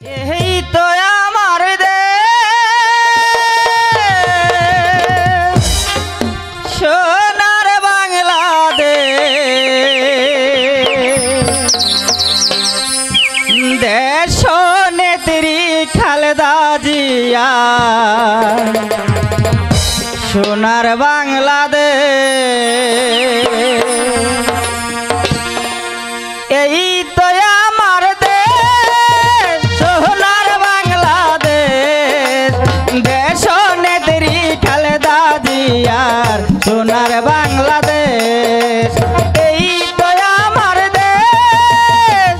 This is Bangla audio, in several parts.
এই তো আমার দেশ সোনার বাংলাদেশ, দেশ নেত্রী খালেদা জিয়া সোনার বাংলাদেশ। এই তো আমার দেশ সোনার বাংলাদেশ, দেশ নেত্রী খালেদা জিয়ার সোনার বাংলাদেশ। এই তো আমার দেশ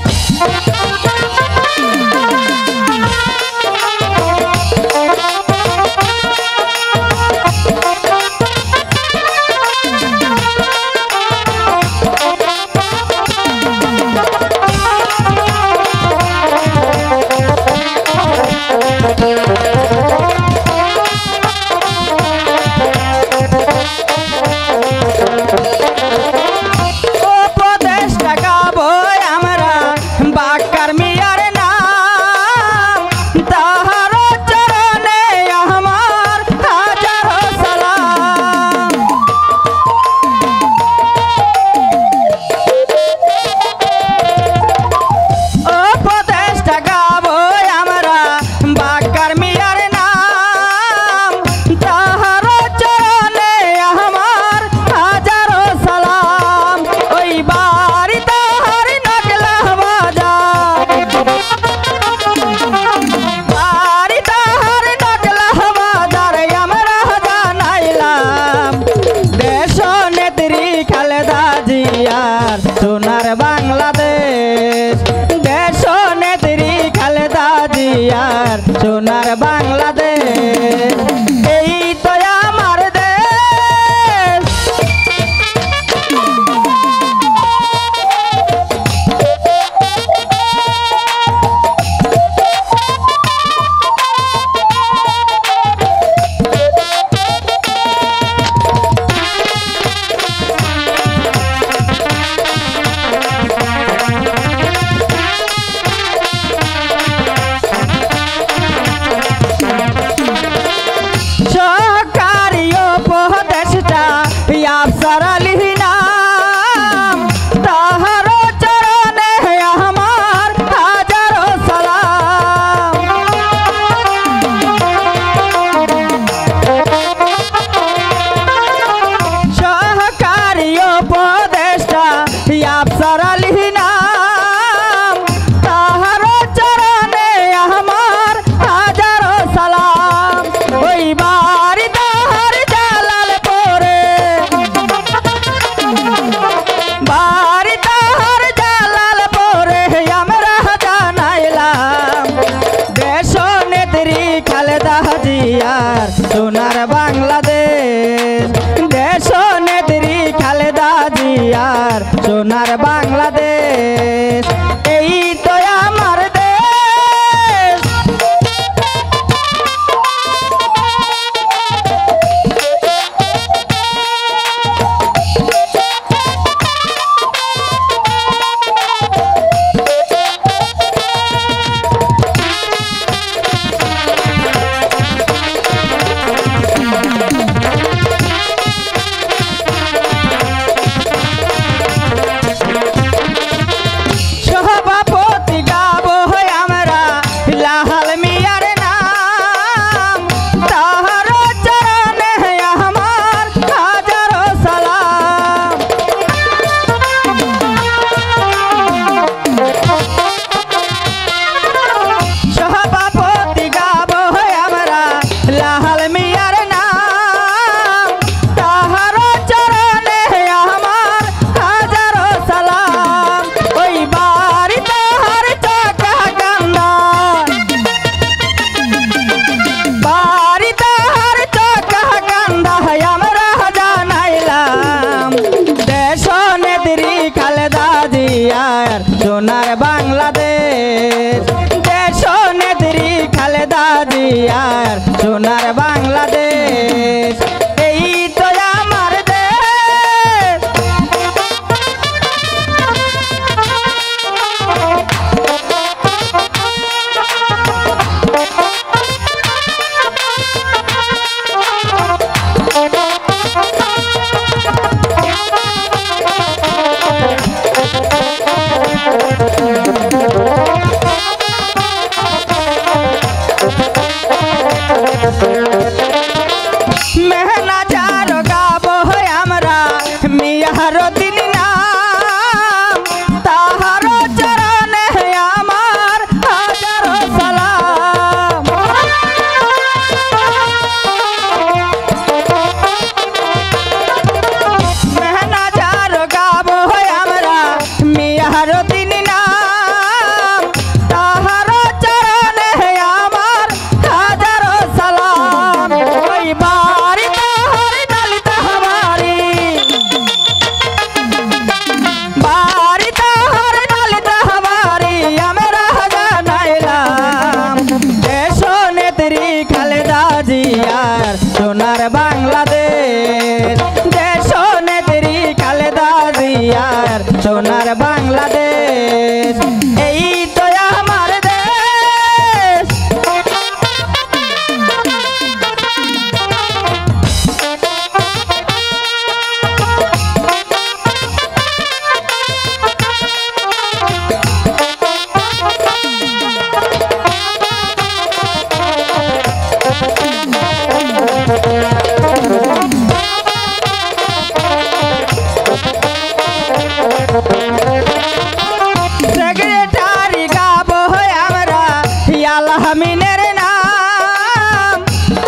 আলামিনের নাম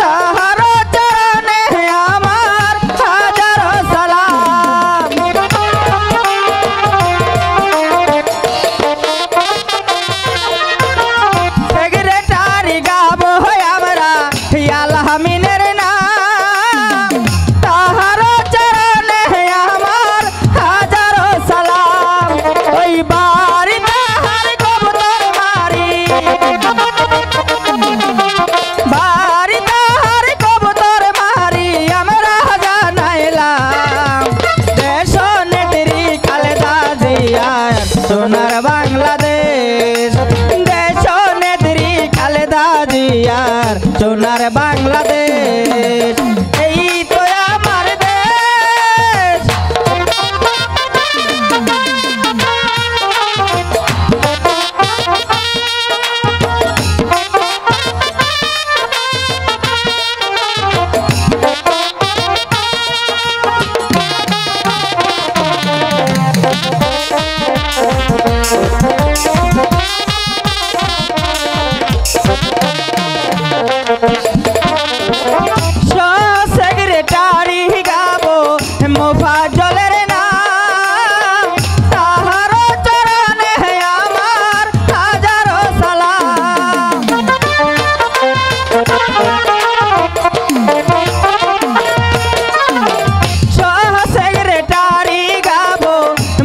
তাহার চরণে আমার হাজারো সালাম। সেক্রেটারি গাবো আমরা আলামিনের নাম তাহার চরণে আমার হাজারো সালাম। ওই বাড়ি তাহার কবুতর মারি বাড়ি তাহার কবুতর মারি আমরা জানাইলাম দেশ নেত্রী খালেদা জিয়ার সোনার বাংলাদেশ। দেশ নেত্রী খালেদা জিয়ার সোনার বাংলাদেশ। এই তো আমার দেশ। সেক্রেটারি গাবো মোফাজ্জলের নাম তাহার চরণে আমার হাজারো সালাম। সেক্রেটারি গাবো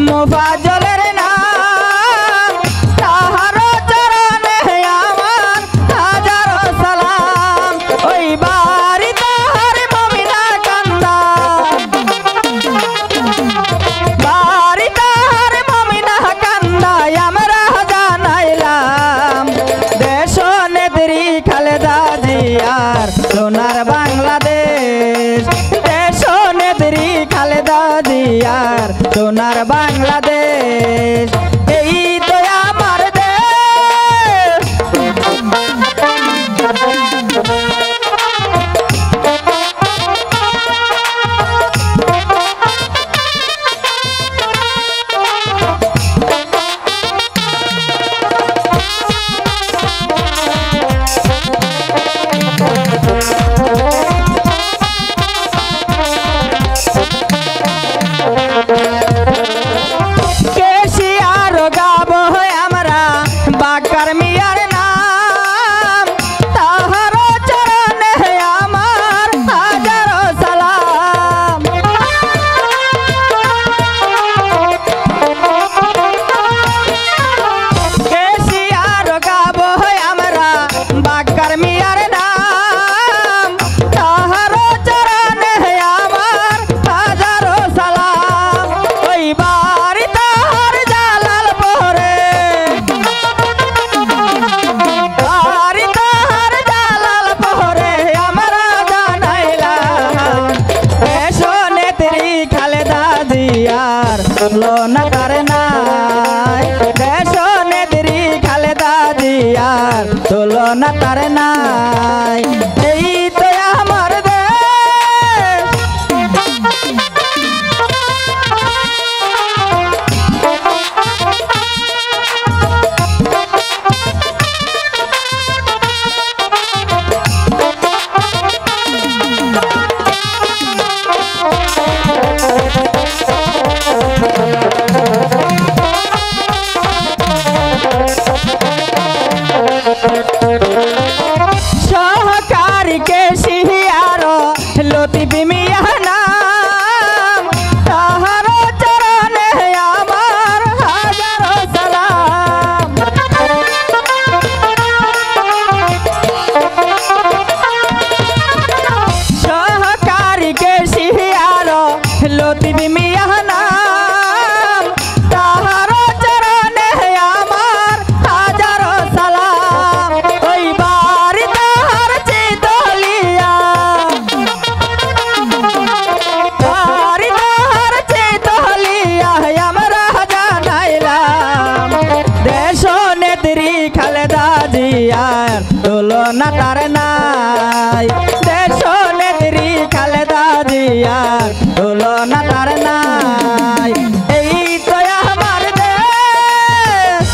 মোফাজ্জলের নাম তাহার চরণে আমার হাজারো সালাম। ওই বাড়ি তাহার মমিনা কান্দা বাড়ি তাহার মমিনা কান্দা আমরা জানাইলাম দেশ নেত্রী খালেদা জিয়ার সোনার বাংলাদেশ। দেশ নেত্রী খালেদা জিয়ার সোনার বাংলাদেশ। এই তো আমার দেশ। কেশিয়ার গাবো আমরা বাকার মিয়ার নাম তাহার চরণে আমার হাজারো সালাম। কেশিয়ার গাবো আমরা বাকার মিয়ার নাম তাহার চরণে আমার হাজারো সালাম। ওই বাড়ি তাহার জালালপুরে বাড়ি তাহার জালালপুরে আমরা জানাইলাম দেশ নেত্রী খালেদা জিয়ার তুলনা তার নাই। দেশ নেত্রী খালেদা জিয়ার তুলনা তার নাই। এই তো আমার দেশ। সহকারী কেশিয়ার লতিফ মিয়া নাম তাহার চরণে আমার হাজারো সালাম। সহকারী কেশিয়ার লতিফ মিয়া নাম তাহার চরণে আমার হাজারো সালাম। ওই বাড়ি তাহার চিতলিয়া বাড়ি তাহার চিতলিয়া আমরা জানাইলাম দেশ নেত্রী খালেদা জিয়ার তুলনা তার নাই। দেশ নেত্রী খালেদা জিয়ার তুলনা তার নাই। এই তো আমার দেশ।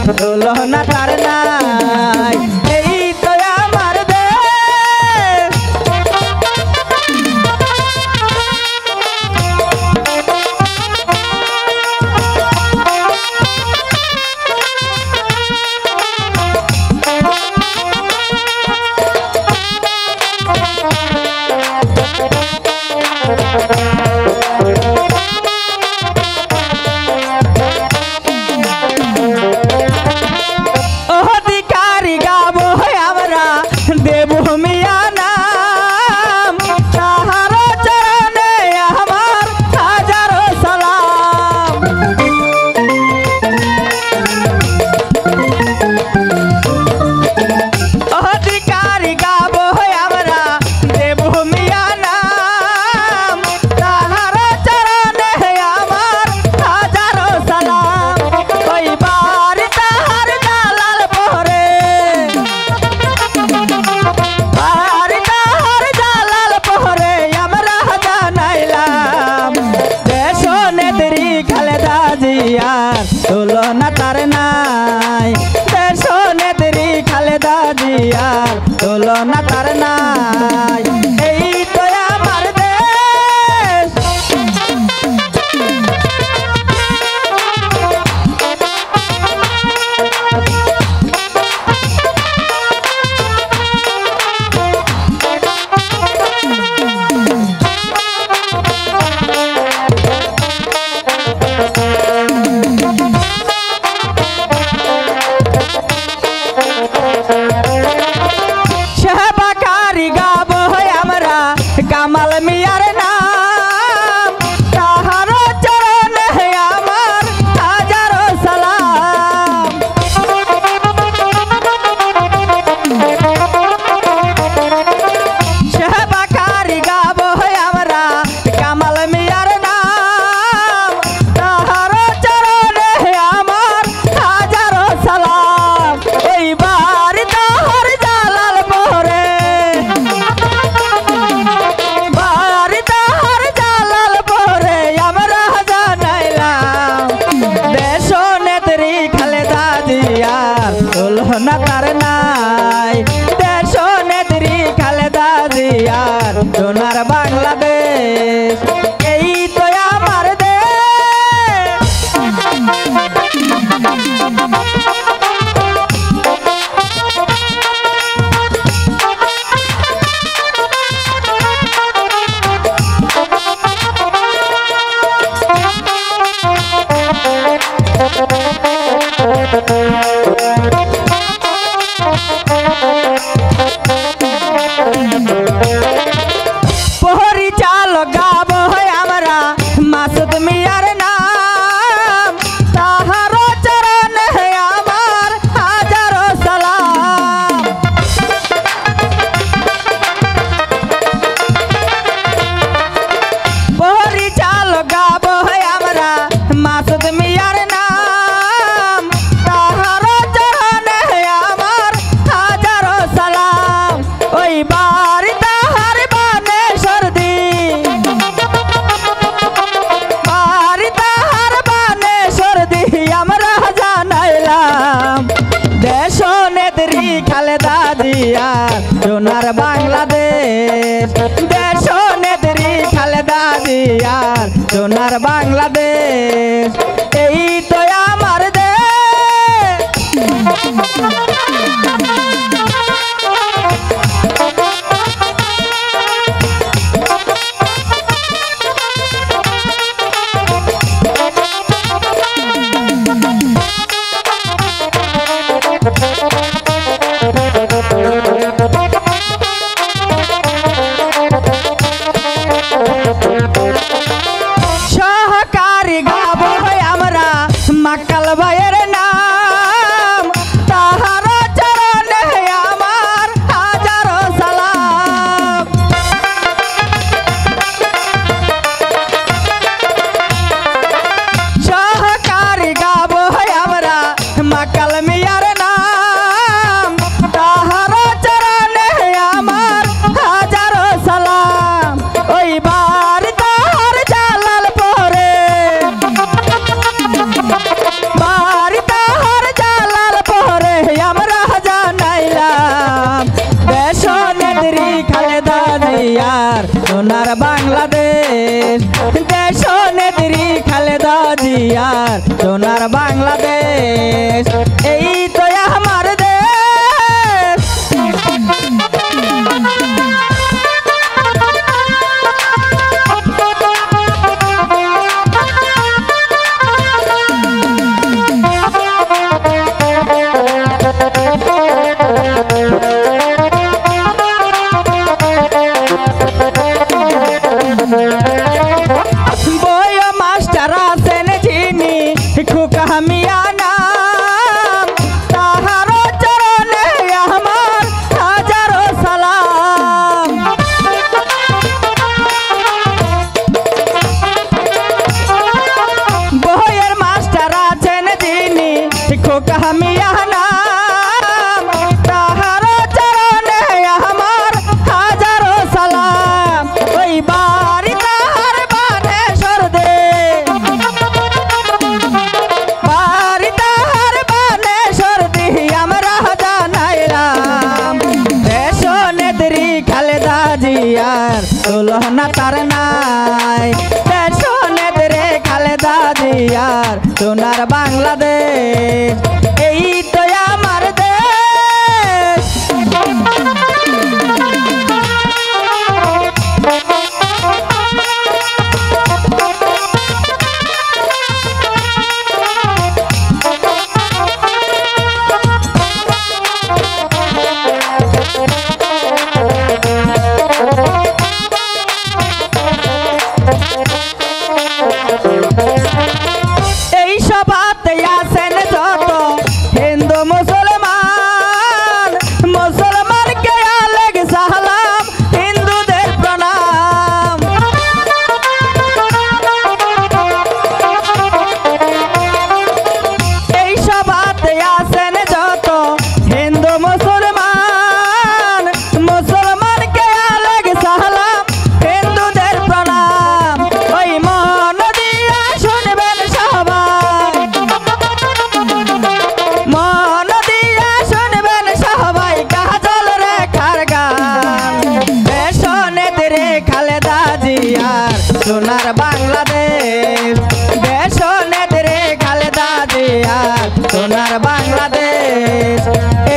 তুলনা তার নাই এই তো আমার দেশ অধিকারী গাবো আমরা দেবভূমিয়া নাম তাহার চরণে আমার হাজারো সালাম অধিকারী গাবো আমরা দেবভূমিয়া নাম তাহার চরণে আমার হাজারো সালাম ওই বাড়ি তাহার জালাল পরে বাড়ি তাহার জালাল পরে আমরা জানাইলাম দেশ নেত্রী খালেদা জিয়ার তুলনা তার নাই দেশ নেত্রী খালেদা জিয়ার তুলনা তার নাই এই তো আমার দেশ সেবাকারী গাবো আমরা কামাল মিয়ার নাম তাহার চরণে আমার হাজারো সালাম সেবাকারী গাবো আমরা কামাল মিয়ার নাম তাহার চরণে আমার হাজারো সালাম এই বাড়ি তাহার জালাল পরে বাড়ি তাহার জালাল পরে আমরা জানাইলাম দেশ নেত্রী খালেদা জিয়ার তুলনা তার নাই দেশ নেত্রী খালেদা জিয়ার সোনার বাংলাদেশ এই তো আমার দেশ পরিচালক গাবো আমরা মাসুদ মিয়ার নাম তাহার চরণে আমার হাজারো সালাম পরিচালক গাবো আমরা মাসুদ মিয়ার নাম তাহার চরণে আমার হাজারো সালাম ওই বাড়ি তাহার বানে সর্দি বাড়ি তাহার বানে সর্দি আমরা জানাইলাম দেশ নেত্রী খালেদা জিয়ার সোনার বাংলাদেশ দেশ নেত্রী খালেদা জিয়ার সোনার বাংলাদেশ এই তো আমার দেশ সহকারী গাবো দেশ এই তো আমার দেশ বয় মাস্টার আছেন যিনি খোকা মিয়া নাম তাহার চরণে আমার হাজারো সালাম বইয়ের মাস্টার আছেন যিনি খোকা মিয়া নাম তাহার চরণে আমার হাজারো সালাম ওই বাড়ি তাহার বানেশ্বর দে বাড়ি তাহার বানেশ্বর দি আমরা জানাইলাম দেশ নেত্রী খালেদা জিয়ার তুলনা তার নাই দেশ নেত্রী খালেদা জিয়ার সোনার বাংলাদেশ এই তো আমার দেশ এই সভাতে আছেন যত হিন্দু মুসলমান মুসলমানকে আলেক সালাম হিন্দুদের প্রণাম এই সভাতে আছেন যত হিন্দু মুসলমান মুসলমানকে আলেক সালাম হিন্দুদের প্রণাম ওই মন দিয়া শুনবেন সবাই মন দিয়া শুনবেন সবাই কাজল রেখার গান দেশ নেত্রী খালেদা জিয়ার সোনার বাংলাদেশ দেশ নেত্রী খালেদা জিয়ার সোনার বাংলাদেশ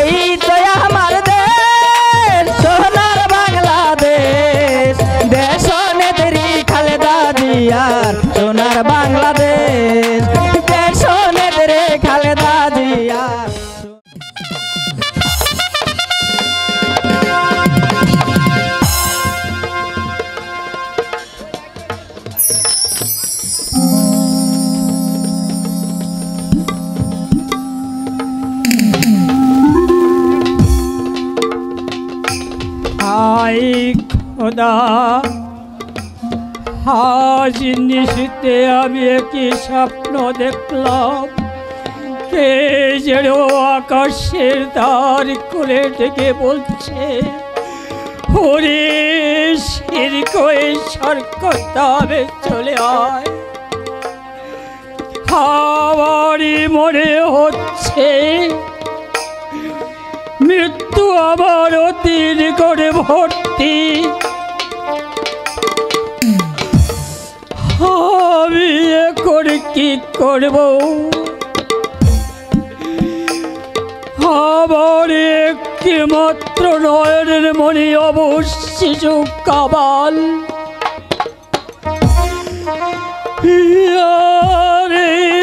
এই তো আমার দেশ সোনার বাংলাদেশ দেশ নেত্রী খালেদা জিয়ার সোনার বাংলাদেশ দেশ নেত্রী খালেদা জিয়ার হাই খোদা আজ নিশীতে আমি একটি স্বপ্ন দেখলাম কে যেন আকাশের দ্বার খুলে ডেকে বলছে ওরে শিরকোয়ে সরকতাবে চলে আয় আমারই মনে হচ্ছে মৃত্যু আমার অতীত করে ভর্তি আমি এখন কি করব আমার একটি মাত্র নয়নের মনি অবশিষ্ট কাবাল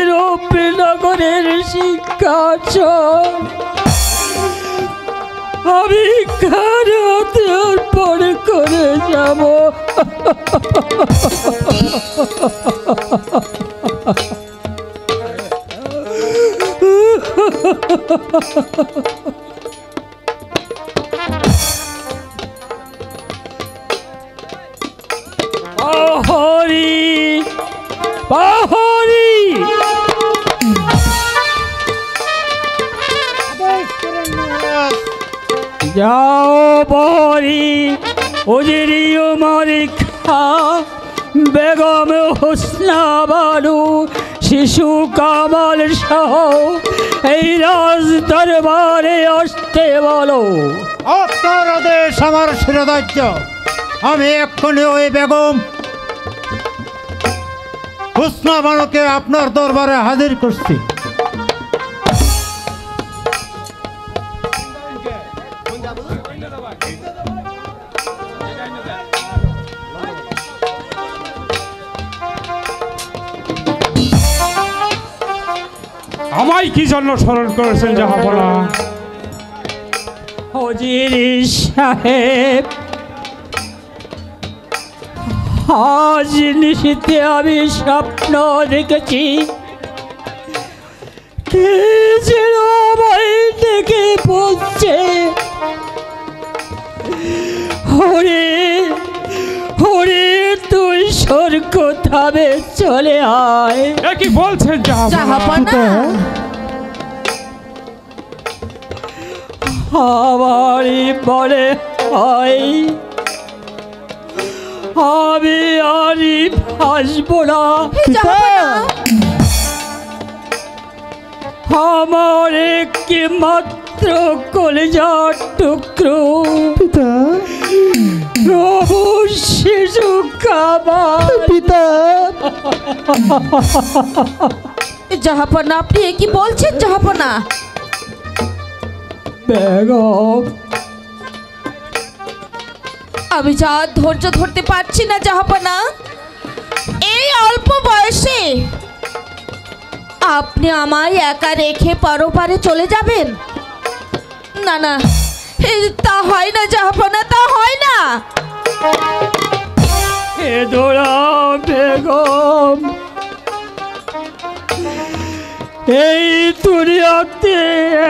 রূপনগরের শিক্ষাচর আমি কারাতে অর্পণ করে যাব পাহরি পাহরি যাও বহরি উজিরিও মারিখা বেগম হোসনা বানু শিশু কামাল সহ এই রাজ দরবারে আসতে বলো। আপনার আদেশ আমার শিরোধার্য। আমি এক্ষুনি ওই বেগম হোসনা বানুকে আপনার দরবারে হাজির করছি। কি জন্য স্মরণ করেছেন জাহাপনা? উজির সাহেব, আজ নিশীথে আমি স্বপ্ন দেখেছি, কে যেন আমায় ডেকে বলছে, হরে হরে তুই স্বর্গ ধামে চলে আয়। এ কি বলছেন জাহাপনা? জাহাপনা আমারই মনে হয় আমি আরই ভাসবো না। জাহাপনা আমার একটি মাত্র কলেজার টুকরো প্রভু শিশু কামাল। জাহাপনা আপনি এ কি বলছেন জাহাপনা? বেগম, আমি যা ধৈর্য ধরতে পারছি না জাহাপনা। এই অল্প বয়সে আপনি আমায় একা রেখে পরপারে চলে যাবেন? না না, তা হয় না জাহাপনা, তা হয় না। এ দোড়া বেগম, এই দুনিয়াতে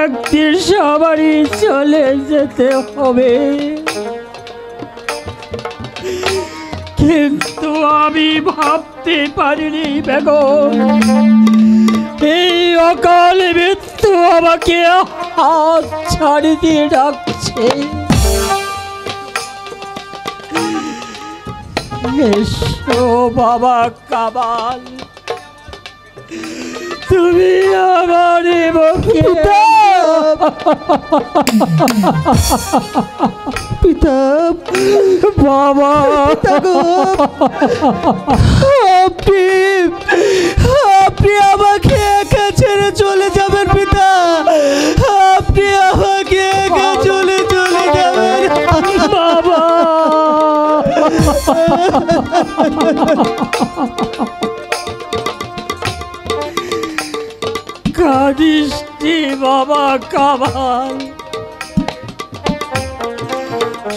একদিন সবারই চলে যেতে হবে, কিন্তু আমি ভাবতে পারিনি বেগম এই অকাল মৃত্যু আমাকে হাত ছাড়ি দিয়ে ডাকছে। এসো বাবা কামাল, তুমি আমার পিতা পিতা বাবা, আপনি আপনি আমাকে একা ছেড়ে চলে যাবেন পিতা, আপনি আমাকে একা চলে যাবেন বাবা। কাঁদিসনি বাবা কামাল,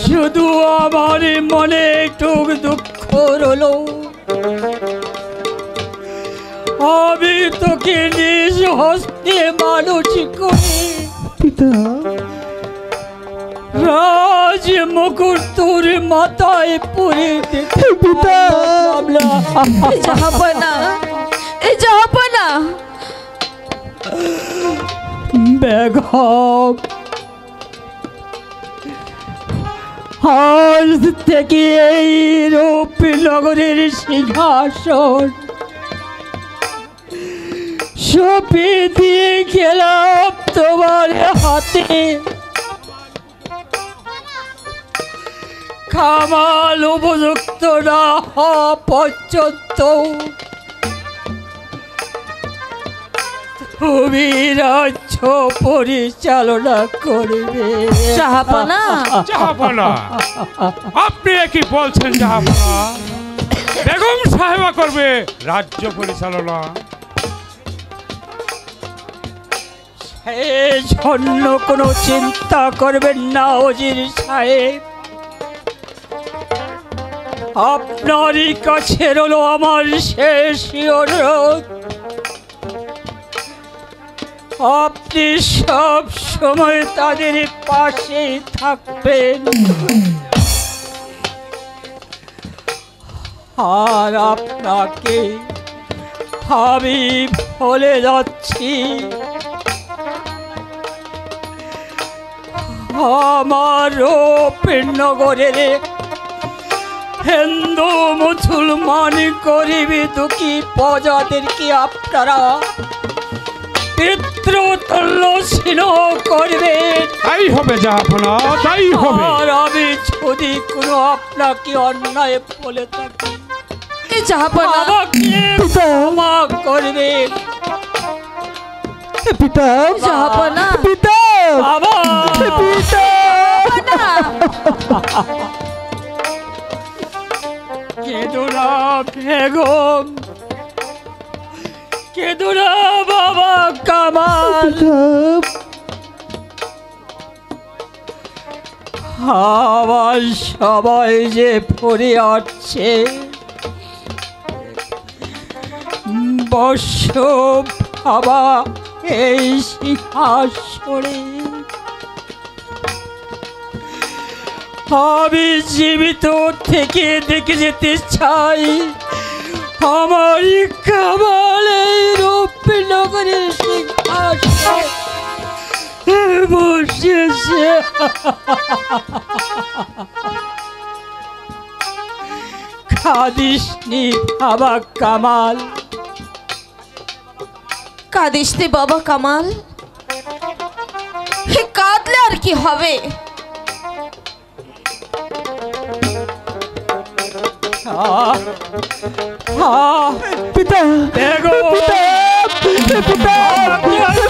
শুধু আমার মনে একটু দুঃখ রইল, আমি তোকে নিজ হস্তে মানুষ করে রাজ মুকুট তোর মাথায় পরে দিতে পিতা। জাহাপনা, এই জাহাপনা বেগম, আজ থেকে এই রূপনগরের সিংহাসন সঁপে দিয়ে গেলাম তোমার হাতে। কামাল উপযুক্ত না হওয়া পর্যন্ত তুমি রাজ্য পরিচালনা করবে। জাহাপনা জাহাপনা, আপনি কি বলছেন জাহাপনা? বেগম সাহেবা করবে রাজ্য পরিচালনা? এই জন্য কোনো চিন্তা করবেন না ওজির সাহেব, আপনারই কাছে রইল আমার শেষ অনুরোধ, আপনি সব সময় তাদের পাশে থাকবেন। আর আপনাকে আমি বলে যাচ্ছি, আমার রূপনগরের হিন্দু মুসলমান গরিব দুঃখী প্রজাদেরকে আপনারা পিতৃতুল্য স্নেহ করবেন। তাই হবে জাহাপনা, তাই হবে। আর আমি যদি কোনো আপনাকে অন্যায় বলে থাকি, এই জাহাপনা আমাকে ক্ষমা করবেন। পিতা জাহাপনা পিতা বাবা, পিতা জাহাপনা কেঁদো না বেগম, কেঁদো না বাবা কামাল, আমার সবাই যে পড়ে আসছে বর্ষ বাবা এই সিংহাসনে। আমি জীবিত থেকে দেখে যেতে চাই আমার কামাল এই রূপনগরের সিংহাসনে বসেছে। কাঁদিসনি বাবা কামাল, কাঁদিসনি বাবা কামাল, কাঁদলে আর কি হবে? পিতা দেখো পিতা পিতা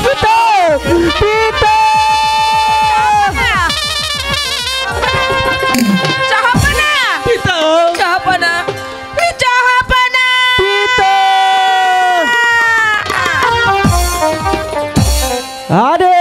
পিতা পিতা জাহাপনা, পিতা জাহাপনা, জাহাপনা, পিতা। আরে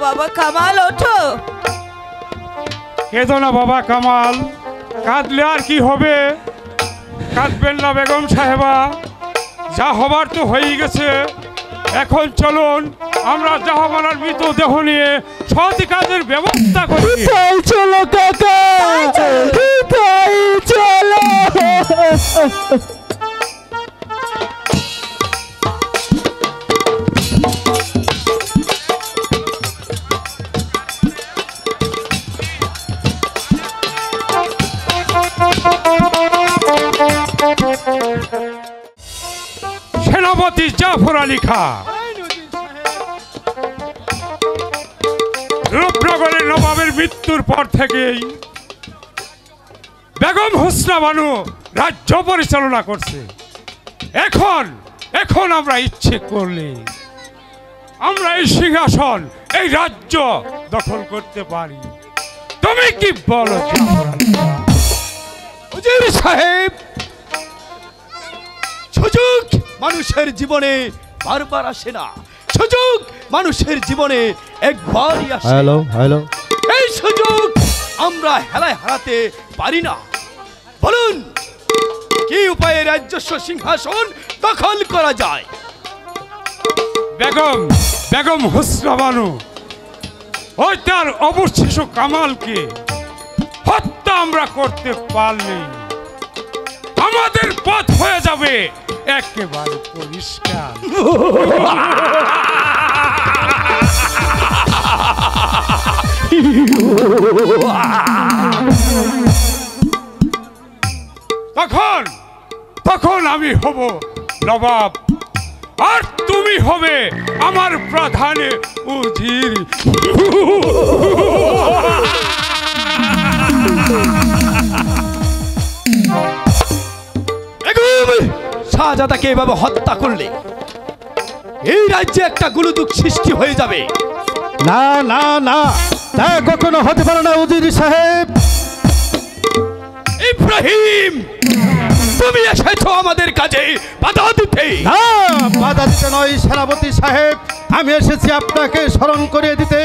বাবা কামাল, ওঠো। কেঁদো না বাবা কামাল, কাঁদলে আর কি হবে? কাঁদবেন না বেগম সাহেবা, যা হবার তো হয়েই গেছে। এখন চলুন আমরা জাহাপনার মৃতদেহ নিয়ে সৎ কাজের ব্যবস্থা করি। চলো কাকা, চলো। সেনাপতি জাফর আলী খাঁ রূপনগরের নবাবের মৃত্যুর পর থেকেই বেগম হোসনা বানু রাজ্য পরিচালনা করছে। এখন এখন আমরা ইচ্ছে করলে আমরা এই সিংহাসন এই রাজ্য দখল করতে পারি। তুমি কি বলো হুজুর সাহেব? সুযোগ মানুষের জীবনে বারবার আসে না, সুযোগ মানুষের জীবনে একবারই আসে। হ্যালো হ্যালো, এই সুযোগ আমরা হেলায় হারাতে পারি না। বলুন কি উপায়ে রাজস্ব সিংহাসন দখল করা যায়? বেগম বেগম হুসনা বানু ওই তার অবশ শিশু কামালকে হত্যা আমরা করতে পারলে আমাদের পথ হয়ে যাবে একেবারে পরিষ্কার। তখন তখন আমি হব নবাব আর তুমি হবে আমার প্রধান উজির। শাহজাদাকে এভাবে হত্যা করলে এই রাজ্যে একটা গুলুদুক সৃষ্টি হয়ে যাবে। না না না, তা কখনো হতে পারে না উজির সাহেব। ইব্রাহিম, তুমি এসেছো আমাদের কাজে বাধা দিতে। না, বাধা দিতে নয় সেনাপতি সাহেব, আমি এসেছি আপনাকে স্মরণ করিয়ে দিতে।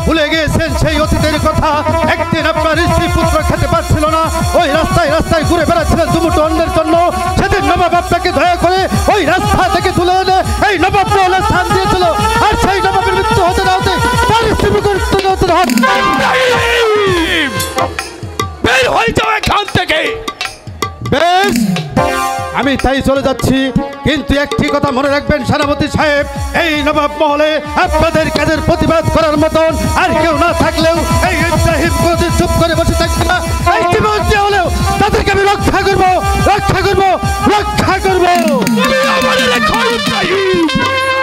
ভুলে গিয়েছেন সেই অতীতের কথা? একদিন আপনার স্ত্রী পুত্র খেতে পারছিল না, ওই রাস্তায় রাস্তায় ঘুরে বেড়াচ্ছিলেন দুমুঠো অন্যের জন্য। সেদিন নবাব আপনাকে দয়া করে ওই রাস্তা থেকে তুলে এনে এই নবাব মহলে স্থান দিয়েছিল, আর সেই নবাবের মৃত্যু হতে না হতে তার স্ত্রী পুত্র বের হয়ে যাও এখান থেকে। বেশ, আমি তাই চলে যাচ্ছি, কিন্তু একটি কথা মনে রাখবেন সেনাপতি সাহেব, এই নবাব মহলে আপনাদের কাজের প্রতিবাদ করার মতন আর কেউ না থাকলেও এই ইব্রাহিম কোনদিন চুপ করে বসে থাকবে না। এই জীবন দিয়ে হলেও তাদেরকে আমি রক্ষা করব, রক্ষা করব, রক্ষা করব। তুমি আমারে রেখো ইব্রাহিম,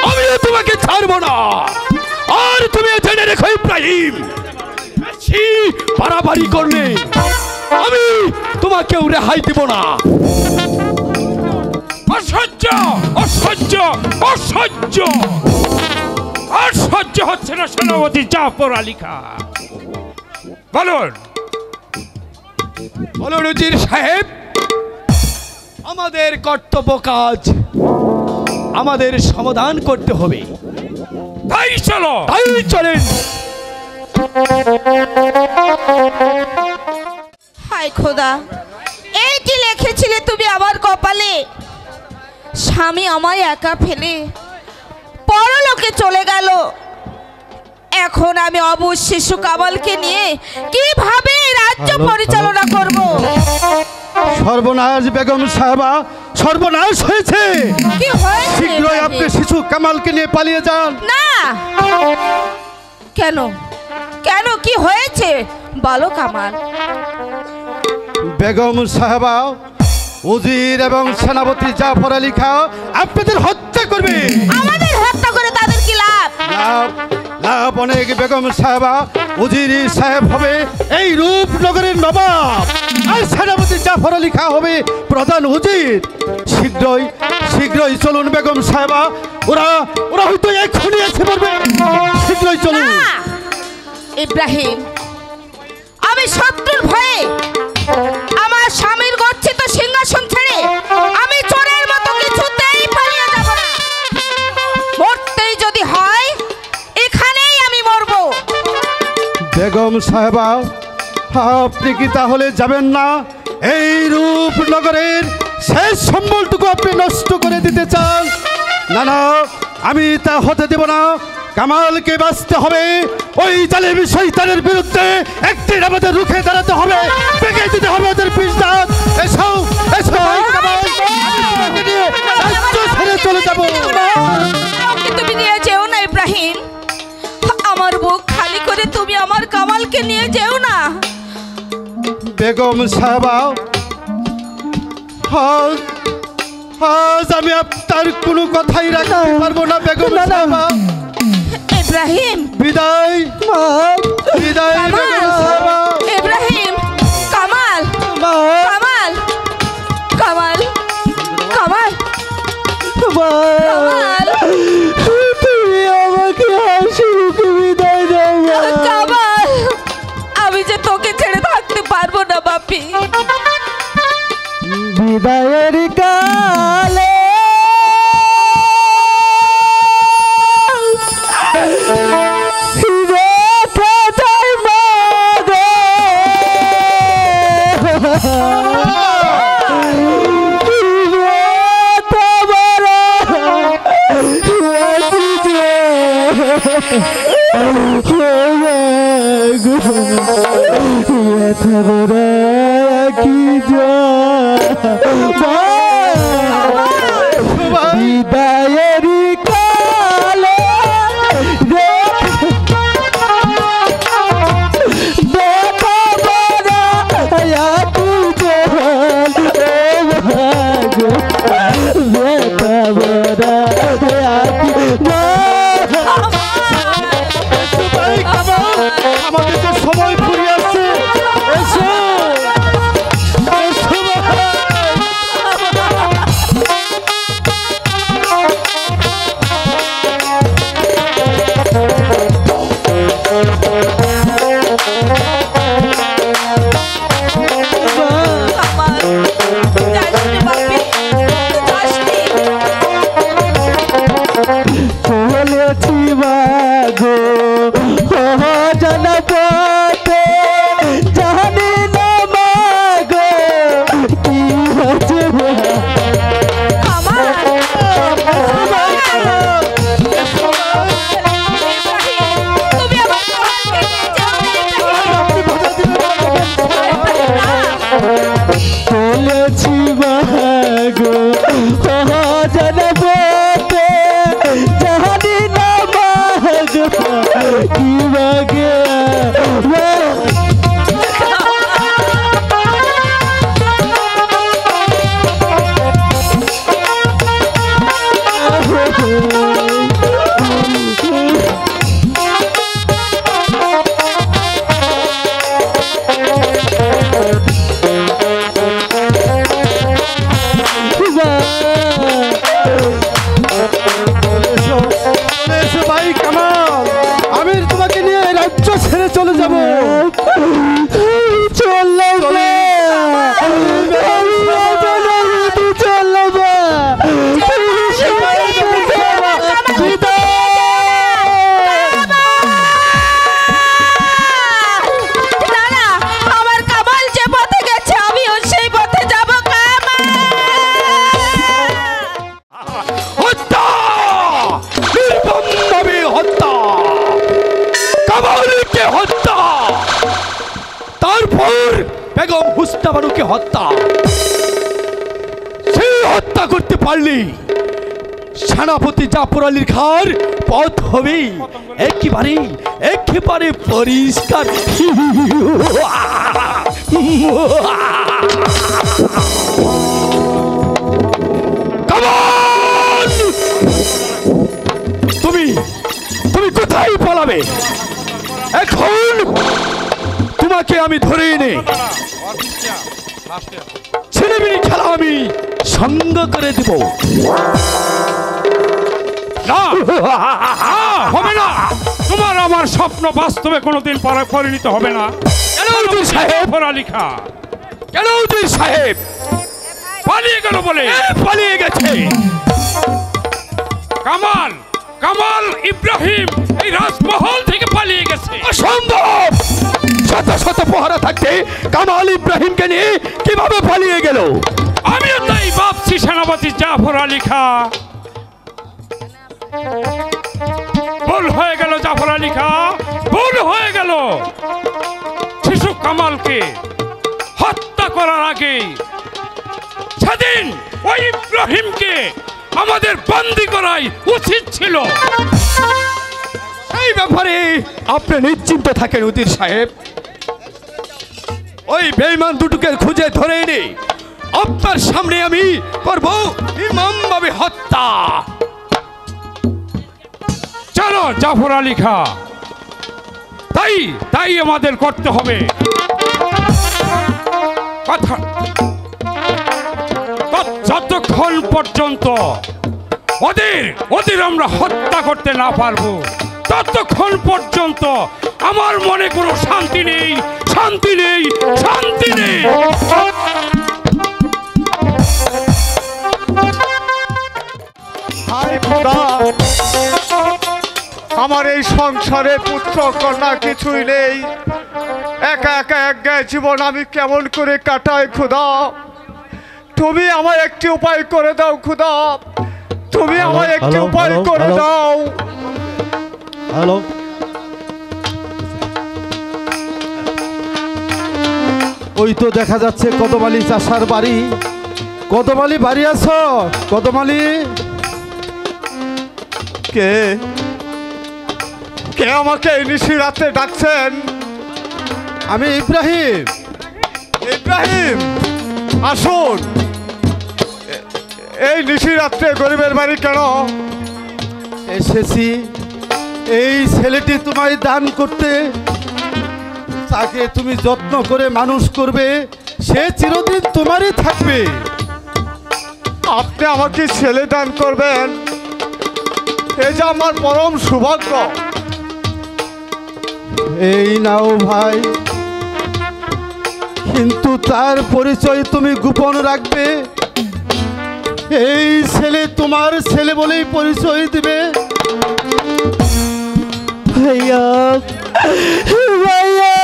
আমিও তোমাকে ছাড়বো না। আর তুমি জেনে রেখো ইব্রাহিম, বেশি বাড়াবাড়ি করলে আমি তোমাকেও রেহাই দিব না। অসহ্য অসহ্য অসহ্য আর সহ্য হচ্ছে না সেনাপতি জাফর আলী খান। বলুন বলুন উজির সাহেব, আমাদের কর্তব্য কাজ আমাদের সমাধান করতে হবে। তাই চলো, তাই চলেন। হায় খোদা, এই কি লিখেছিলে তুমি আমার কপালে? স্বামী আমায় একা ফেলে পরলোকে চলে গেল, এখন আমি অবুঝ শিশু কামালকে নিয়ে কিভাবে রাজ্য পরিচালনা করব? সর্বনাশ বেগম সাহেবা, সর্বনাশ হয়েছে। কি হয়েছে? শীঘ্রই আপনি শিশু কামালকে নিয়ে পালিয়ে যান। না, কেন কেন কি হয়েছে বলো কামাল? বেগম সাহেবা, উজির এবং সেনাপতি জাফর আলী খাঁ আপনাদের হত্যা করবে। আমাদের হত্যা করে তাদের কি লাভ? লাভ লাভ অনেক বেগম সাহেবা। উজির সাহেব হবে এই রূপনগরের নবাব, আর সেনাপতি জাফর আলী খাঁ হবে প্রধান উজির। শীঘ্রই শীঘ্রই চলুন বেগম সাহেবা, ওরা ওরা হয়তো এক্ষুনি এসে পড়বে। শীঘ্রই চলুন। না, ইব্রাহিম, আমি শত্রুর ভয়ে আমার স্বামীর গচ্ছিত সিংহাসন ছেড়ে আমি চোরের মতো কিছুতেই পালিয়ে যাব না। মরতেই যদি হয় এখানেই আমি মরব। বেগম সাহেবা, আপনি কি তাহলে যাবেন না? এই রূপনগরের শেষ সম্বলটুকু আপনি নষ্ট করে দিতে চান? না না, আমি তা হতে দেব না। কামালকে বাঁচতে হবে, ওই জালিম শয়তানের বিরুদ্ধে একদিন আমাদের রুখে দাঁড়াতে হবে, ভেঙে দিতে হবে ওদের পিছদাত। এসো এসো ভাই কামাল, আমি তোমাকে নিয়ে রাজ্য ছেড়ে চলে যাব। আমাকে তুমি নিয়ে যেও না ইব্রাহিম, আমার বুক খালি করে তুমি আমার কামালকে নিয়ে যেও না। বেগম সাহেবা, আজ আমি আপনার কোনো কথাই রাখতে পারবো না বেগম সাহেবা। ইব্রাহিম, বিদায় বিদায় বেগম সাহেবা। ইব্রাহিম, কামাল, কামাল, কামাল, কামাল, বিদায়েরই কালে আমাদের তো সময় ফুরিয়ে আসছে। এসো এসো ভাই। চলেছি মাগো জনপথে জানি না মাগো কি হচ্ছে চলেছি মাগো জনপথে জানি না মাগো কি মাগে ভাই কামাল, আমি তোমাকে নিয়ে রাজ্য ছেড়ে চলে যাবো। আমার কামাল যে পথে গেছে আমিও সেই পথে যাব। হত্যা, নির্মমভাবে হত্যা, কামালকে হত্যা, তারপর বেগম হুসনা বানুকে হত্যা। সেই হত্যা করতে পারলি সেনাপতি জাফর আলীর খার পথ হবে একেবারে পরিষ্কার। কামাল, তুমি কোথায় পালাবে? এখন তোমাকে আমি ধরে এনে ছেলেমেয়ে খেলা আমি সঙ্গ করে দেব। না, হবে না। তোমার আমার স্বপ্ন বাস্তবে কোনোদিন পরিণত হবে না। কেন উজির সাহেব? লেখা কেন উজির সাহেব? পালিয়ে গেল বলে? পালিয়ে গেছে। কামাল ইব্রাহিম এই রাজমহল থেকে পালিয়ে গেছে। অসম্ভব! শত শত পহরা থাকতে কামাল ইব্রাহিমকে নিয়ে কিভাবে পালিয়ে গেল? আমিও তাই ভাবছি সেনাপতি জাফর আলী খা। ভুল হয়ে গেল জাফর আলী খা, ভুল হয়ে গেল। শিশু কামালকে হত্যা করার আগে সেদিন ওই ইব্রাহিমকে আমাদের বন্দী করাই উচিত ছিল। এই ব্যাপারে আপনি নিশ্চিন্ত থাকেন উজির সাহেব। ওই বেঈমান দুটোকে খুঁজে ধরে এনে আপনার সামনে আমি করব নির্মমভাবে হত্যা। চলো জাফর আলী খা, তাই আমাদের করতে হবে। কথা যতক্ষণ পর্যন্ত ওদের আমরা হত্যা করতে না পারবো ততক্ষণ পর্যন্ত আমার মনে কোনো শান্তি নেই। হায় খোদা, আমার এই সংসারে পুত্র কন্যা কিছুই নেই। একা এক জীবন আমি কেমন করে কাটাই খোদা? তুমি আমার একটি উপায় করে দাও খোদা, তুমি আমার একটি উপায় করে দাও। হ্যালো, ওই তো দেখা যাচ্ছে কদমালি চাষার বাড়ি। কদমালি বাড়ি আছো? কদমালি কে কে আমাকে এই নিশি রাতে ডাকছেন? আমি ইব্রাহিম। ইব্রাহিম, আসুন। এই নিশি রাত্রে গরিবের বাড়ি কেন? এসেছি এই ছেলেটি তোমায় দান করতে, তাকে তুমি যত্ন করে মানুষ করবে, সে চিরদিন তোমারই থাকবে। আপনি আমাকে ছেলে দান করবেন, এই যে আমার পরম সৌভাগ্য। এই নাও ভাই, কিন্তু তার পরিচয় তুমি গোপন রাখবে। এই ছেলে তোমার ছেলে বলেই পরিচয় দিবে। ভাইয়া, ভাইয়া,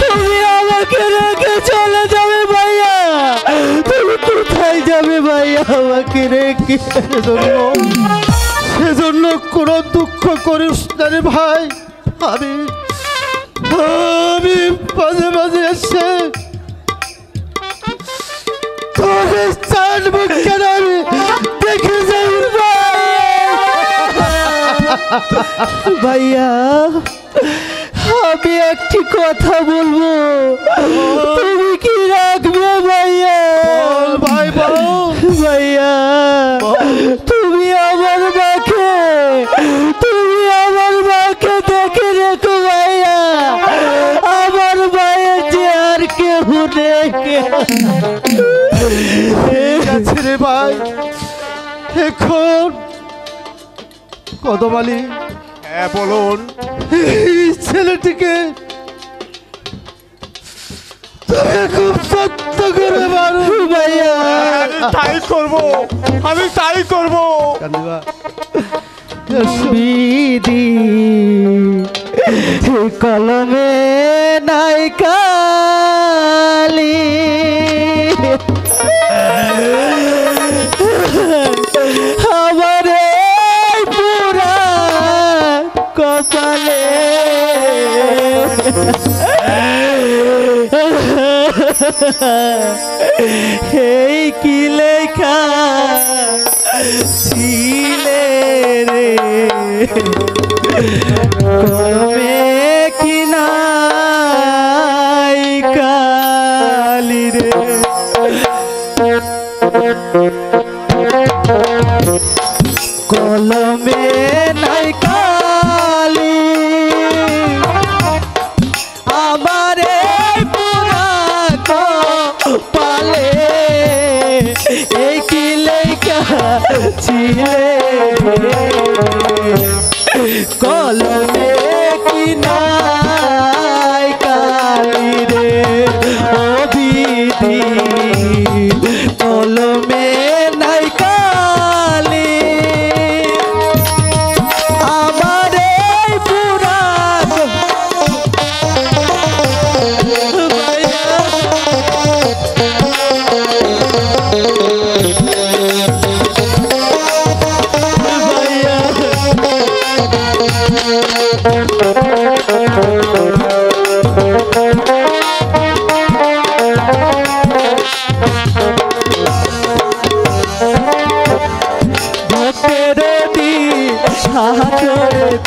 তুমি আমাকে রেখে চলে যাবে ভাইয়া? তুমি কোথায় যাবে ভাইয়া আমাকে রেখে? সেজন্য কোনো দুঃখ করিস না রে ভাই। আমি মাঝে মাঝে এসে তোর চান মুখের আমি দেখে যাই ভাইয়া। আমি একটি কথা বলবো, তুমি কি রাখবে ভাইয়া? ভাই বল ভাইয়া, তুমি আমার মাকে দেখে রেখো ভাইয়া। আমার মায়ের যে আর কেউ দেখে আছে রে ভাই। এখন কদমালি, হ্যাঁ বলুন। এই ছেলেটিকে তুমি খুব সত্য করে মারো ভাইয়া। আমি তাই করব, আমি তাই করব। কান্দিবা বিধি কলমে নাই কালি, আমার এই পুরা কপালে এই কি লেখা ছিলে রে কলমে কি নাই কালি রে। কলমে নাই কালি, আমার এই পুরা কপালে এই কি লেখা ছিলে কলমে কি নাই কালি রে। ও বিধি কলমে নাই কালি, আমার এই পুরা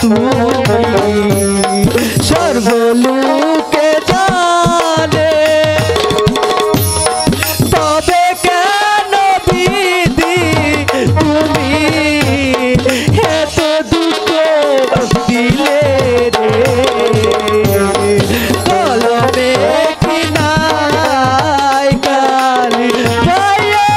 তুমি সর্বলোকে জানে, তবে কেন বিধি তুমি এত দুঃখ দিলে রে? কলমে কি নাই কালি ভাইয়া।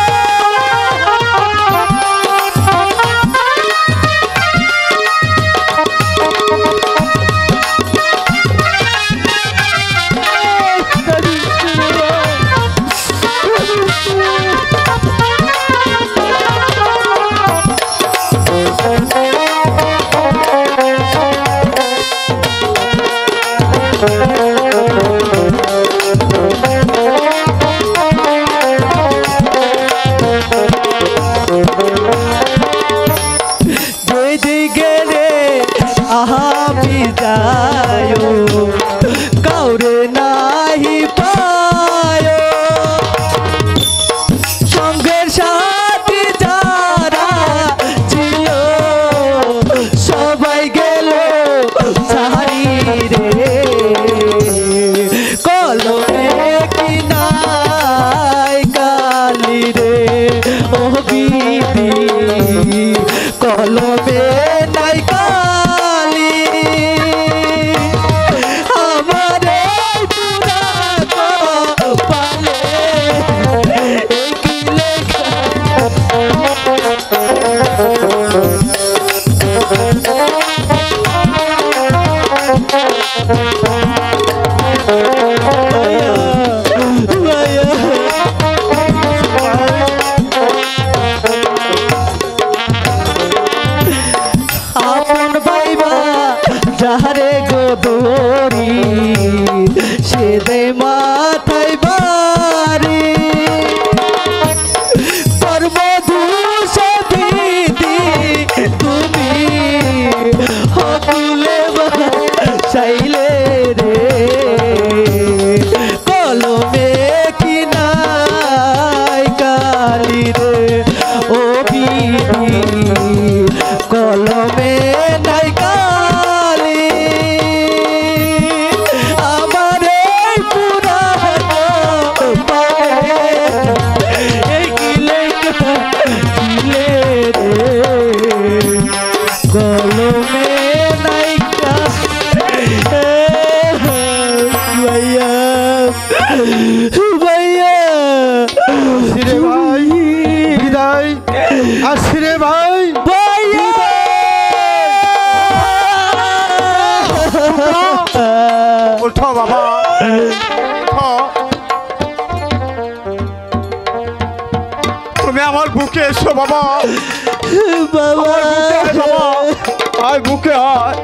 যেদিকে রে আমি যায়ো কাউরে নাহি পায়ো সঙ্গের সাথী যারা ছিল সবাই গেল সারি রে কলমে কি নাই কালি রে ও বিবি কলমে নাই কালি আমারে পুরা কপালে কি লেখা আপন বাইবা যাহারে গোদরি সে দে মাথায় বাড়ি পর্বধূ দিদি তুমি হকুলে চাইলে রে কলমে কি নাই কালি রে ও বিবি কলমে নাই কালি আমারে পুরা এই কিলে কিলে রে কলমে নাই ভাইয়া ভাইয়া আসিরে ভাই বিদায় আসিরে ভাই উঠো বাবা উঠো। তুমি আমার বুকে এসো বাবা বাবা আয় বুকে আয়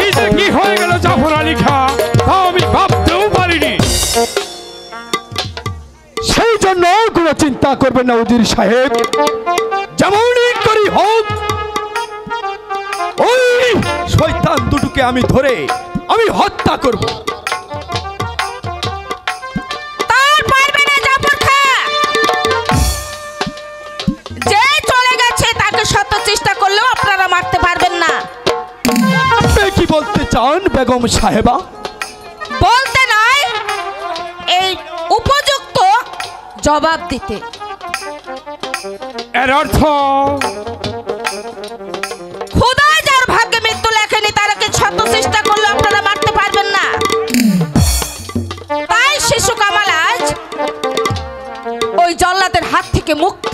এই যে কি হয়ে গেল জাফর আলী খাঁ তা আমি ভাবতেও পারিনি। সেই জন্য কোনো চিন্তা করবেন না উজির সাহেব, যেমনই করি হোক ওই শয়তান দুটোকে আমি ধরে আমি হত্যা করব। তার পারবে না জাফর খাঁ। যে চলে গেছে তাকে শত চেষ্টা করলেও আপনারা মারতে পারবেন না। আপনি কি বলতে চান বেগম সাহেবা? বলতে নয়, এই উপযুক্ত জবাব দিতে। এর অর্থ খোদা যার ভাগ্যে মৃত্যু লেখেনি তারাকে শত চেষ্টা করলেও আপনারা মারতে পারবেন না। তাই শিশু কামাল আজ ওই জল্লাদের হাত থেকে মুক্ত।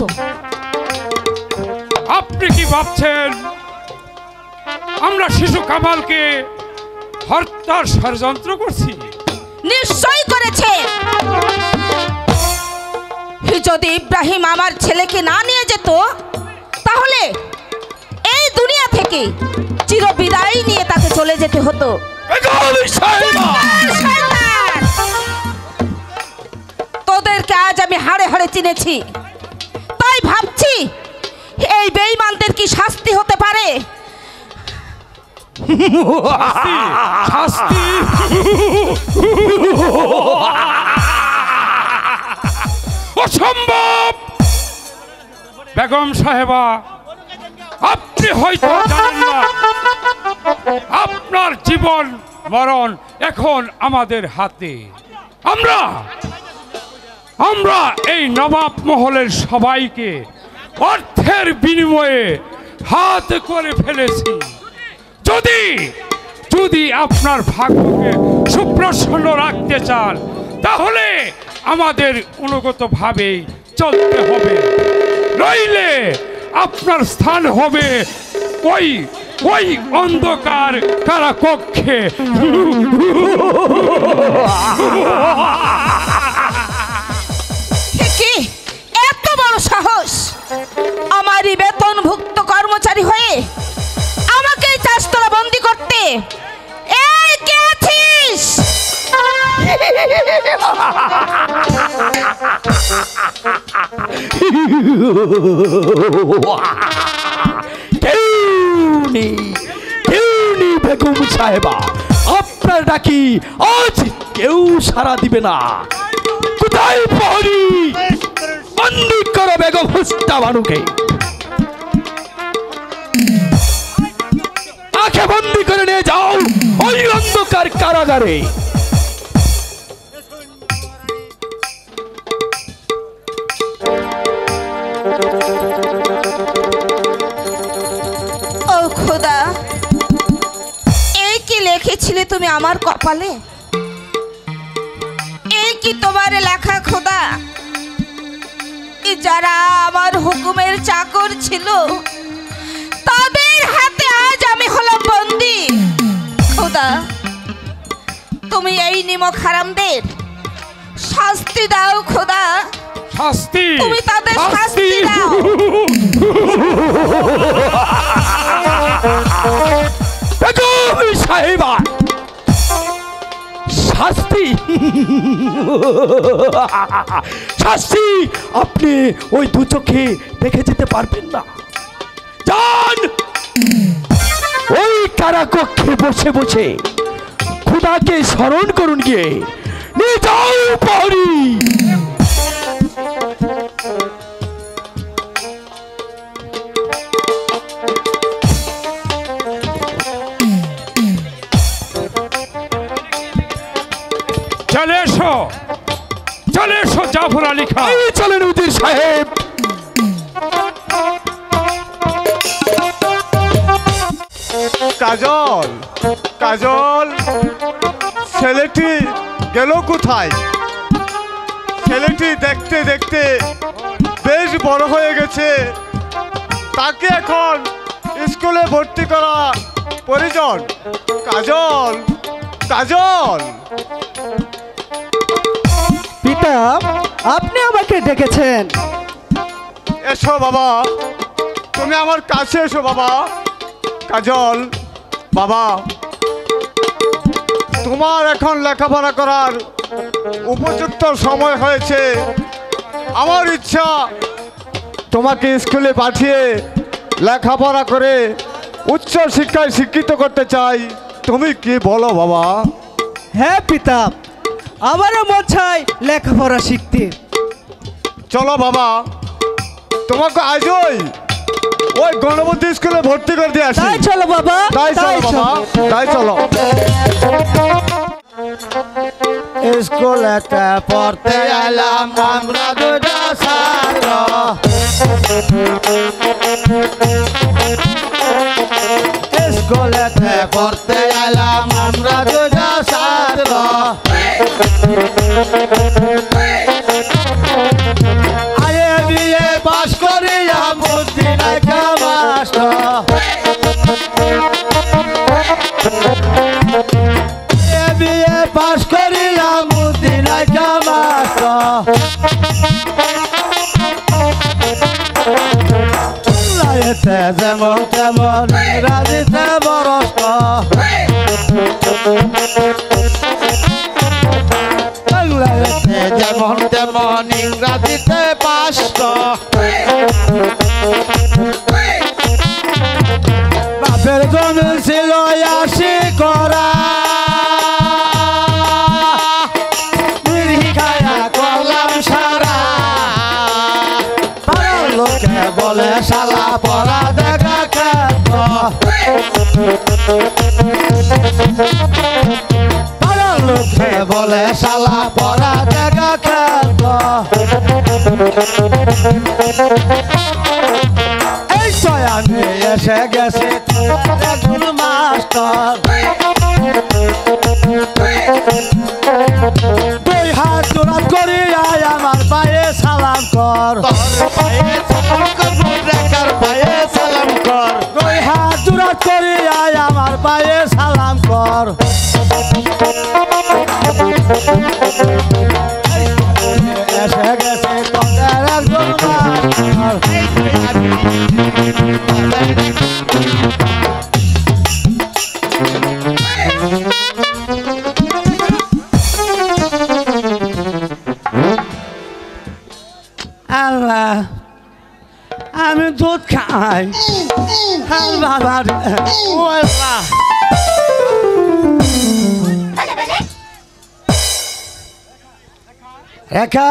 আপনি কি ভাবছেন আমরা শিশু কামালকে হত্যার ষড়যন্ত্র করছি? নিশ্চয়ই করেছে। যদি ইব্রাহিম আমার ছেলেকে না নিয়ে যেত তাহলে এই দুনিয়া থেকে চিরবিদায় নিয়ে তাকে চলে যেতে হতো। বেগম সাহেবা! তোদেরকে আজ আমি হাড়ে হাড়ে চিনেছি, তাই ভাবছি এই বেঈমানদের কি শাস্তি হতে পারে। শাস্তি? অসম্ভব! বেগম সাহেবা, আপনি হয়তো জানেন না আপনার জীবন মরণ এখন আমাদের হাতে। আমরা এই নবাব মহলের সবাইকে অর্থের বিনিময়ে হাত করে ফেলেছি। যদি আপনার ভাগ্যকে সুপ্রসন্ন রাখতে চান তাহলে আমাদের অনুগতভাবে চলতে হবে, নইলে আপনার স্থান হবে ওই অন্ধকার কারাকক্ষে। কি এত বড় সাহস আমারই বেতনভুক্ত কর্মচারী হয়ে আমাকে চাষতলা বন্দি করতে! এই কে আছিস? কেউনি বেগম সাহেবা, আপনার ডাকি আজ কেউ সাড়া দিবে না। কোথায় প্রহরী? বন্দি করো বেগম হুস্তা বানুকে, আঁখে বন্দি করে নিয়ে যাও ওই অন্ধকার কারাগারে। ও খোদা, এই কি লিখেছিলে তুমি আমার কপালে? এই কি তোমার লেখা খোদা? যারা আমার হুকুমের চাকর ছিল তাদের হাতে আজ আমি হলাম বন্দী। খোদা, তুমি এই নিমক হারামদের শাস্তি দাও খোদা, শাস্তি? তুমি তাদের শাস্তি দাও। বেগম সাহেবা, শাস্তি? শাস্তি আপনি ওই দু চোখে দেখে যেতে পারবেন না। যান ওই কারাকক্ষে বসে বসে খোদাকে স্মরণ করুন, গিয়ে নিয়ে যাও প্রহরী। চলে এসো, চলে এসো জাফর আলী খান। চলেন উজির সাহেব। কাজল, কাজল, ছেলেটি গেল কোথায়? ছেলেটি দেখতে দেখতে বেশ বড় হয়ে গেছে, তাকে এখন স্কুলে ভর্তি করা প্রয়োজন। কাজল, কাজল। পিতা, আপনি আমাকে ডেকেছেন? এসো বাবা, তুমি আমার কাছে এসো বাবা। কাজল বাবা, তোমার এখন লেখাপড়া করার উপযুক্ত সময় হয়েছে। আমার ইচ্ছা তোমাকে স্কুলে পাঠিয়ে লেখাপড়া করে উচ্চ শিক্ষায় শিক্ষিত করতে চাই। তুমি কি বলো বাবা? হ্যাঁ পিতা, আমারও মন চাই লেখাপড়া শিখতে। চলো বাবা, তোমাকে আজই ওই গণপতি স্কুলে ভর্তি করে দিয়ে আসি। তাই চলো বাবা, তাই চলো বাবা, তাই চলো। স্কুলেতে পড়তে এলাম আমরা দুটা ছাত্র, স্কুলেতে পড়তে এলাম আমরা দুটা ছাত্র। আরে বিয়ে পাস করিয়া বুদ্ধি নাই মাস্টার, বিয়ে পাস করিলাম বুদ্ধি নাই মাস্টার, যেমন তেমন রাজিতে বরস্ত, যেমন তেমন ইংরাজিতে পাস। বাপের জমি ছিল 80 করা, করলাম সারা। পাড়ার লোকে বলে শালা পড়া দেখা খেত, পাড়ার লোকে বলে শালা পড়া দেখা খেত। এই আমি এসে গেছি একজন মাস্টার, দুই হাত জোড়াত করি আয় আমার পায়ে সালাম কর, সালাম কর, দুই হাত জোড়াত করি আয় আমার পায়ে সালাম কর। এসে গেছে তোদের একজন মাস্টার, আল্লাহ আমি দুধ খাই বাবা ও আল্লাহ রেখা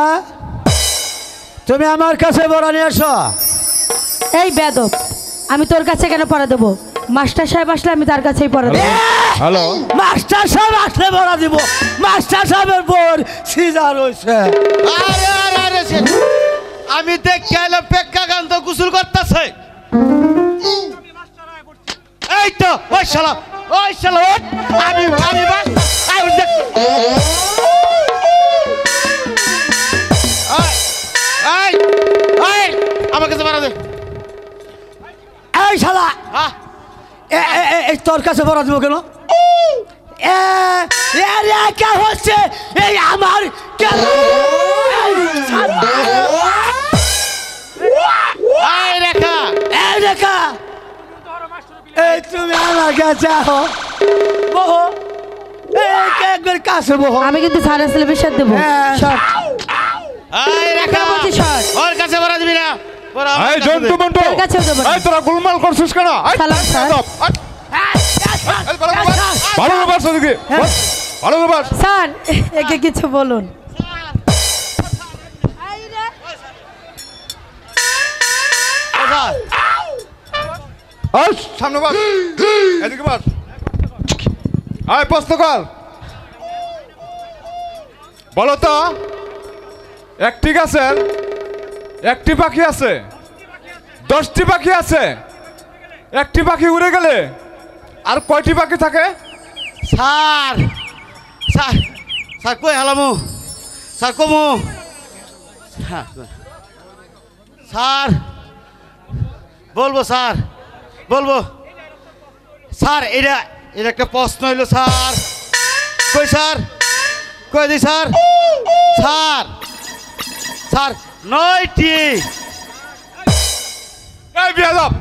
তুমি আমার কাছে বড় নিয়ে এসো। এই বেদব, আমি তোর কাছে কেন পড়া দেবো? মাস্টার সাহেব আসলে আমি তার কাছেই পড়া দেবো। হ্যালো মাস্টার সাহেব আসলে বড় দিব। মাস্টার সাহেবের বোর সিজার হয়েছে। আমি দেখে এলাম প্রেক্ষাকান্ত গোসল করতেছে। এই তো ওই শালা ওঠ। আমি আমার কাছে বাড়া দে। এই শালা তোর কাছে বড় দিব কেন? কে হচ্ছে এই আমার রেখা এই তুমি আমার কাছে আহো বহু একবার কাছে বহু। আমি কিন্তু সারা সিলেবাস দেবো। শর্ট বলছি, শর্ট। ওর কাছে বাড়া দিবি না। এই জন্তু মন্টু তোর কাছেও দেবো না। এই তোরা গোলমাল করছিস কেন? সালাম স্যার। ভালো ব্যাপার সদিকে ভালো ব্যাপার। স্যার একে কিছু বলুন। সামনে বাস এদিকে বাস। আয় প্রশ্ন কর। বলো তো একটি গাছের একটি পাখি আছে, 10টি পাখি আছে, একটি পাখি উড়ে গেলে আর কয়টি পাখি থাকে? স্যার স্যার স্যার কই হালামু স্যার কমু স্যার বলবো স্যার বলবো স্যার এটা একটা প্রশ্ন হইলো স্যার। কই স্যার কই দি স্যার স্যার স্যার 9টি। এই বিয়াদব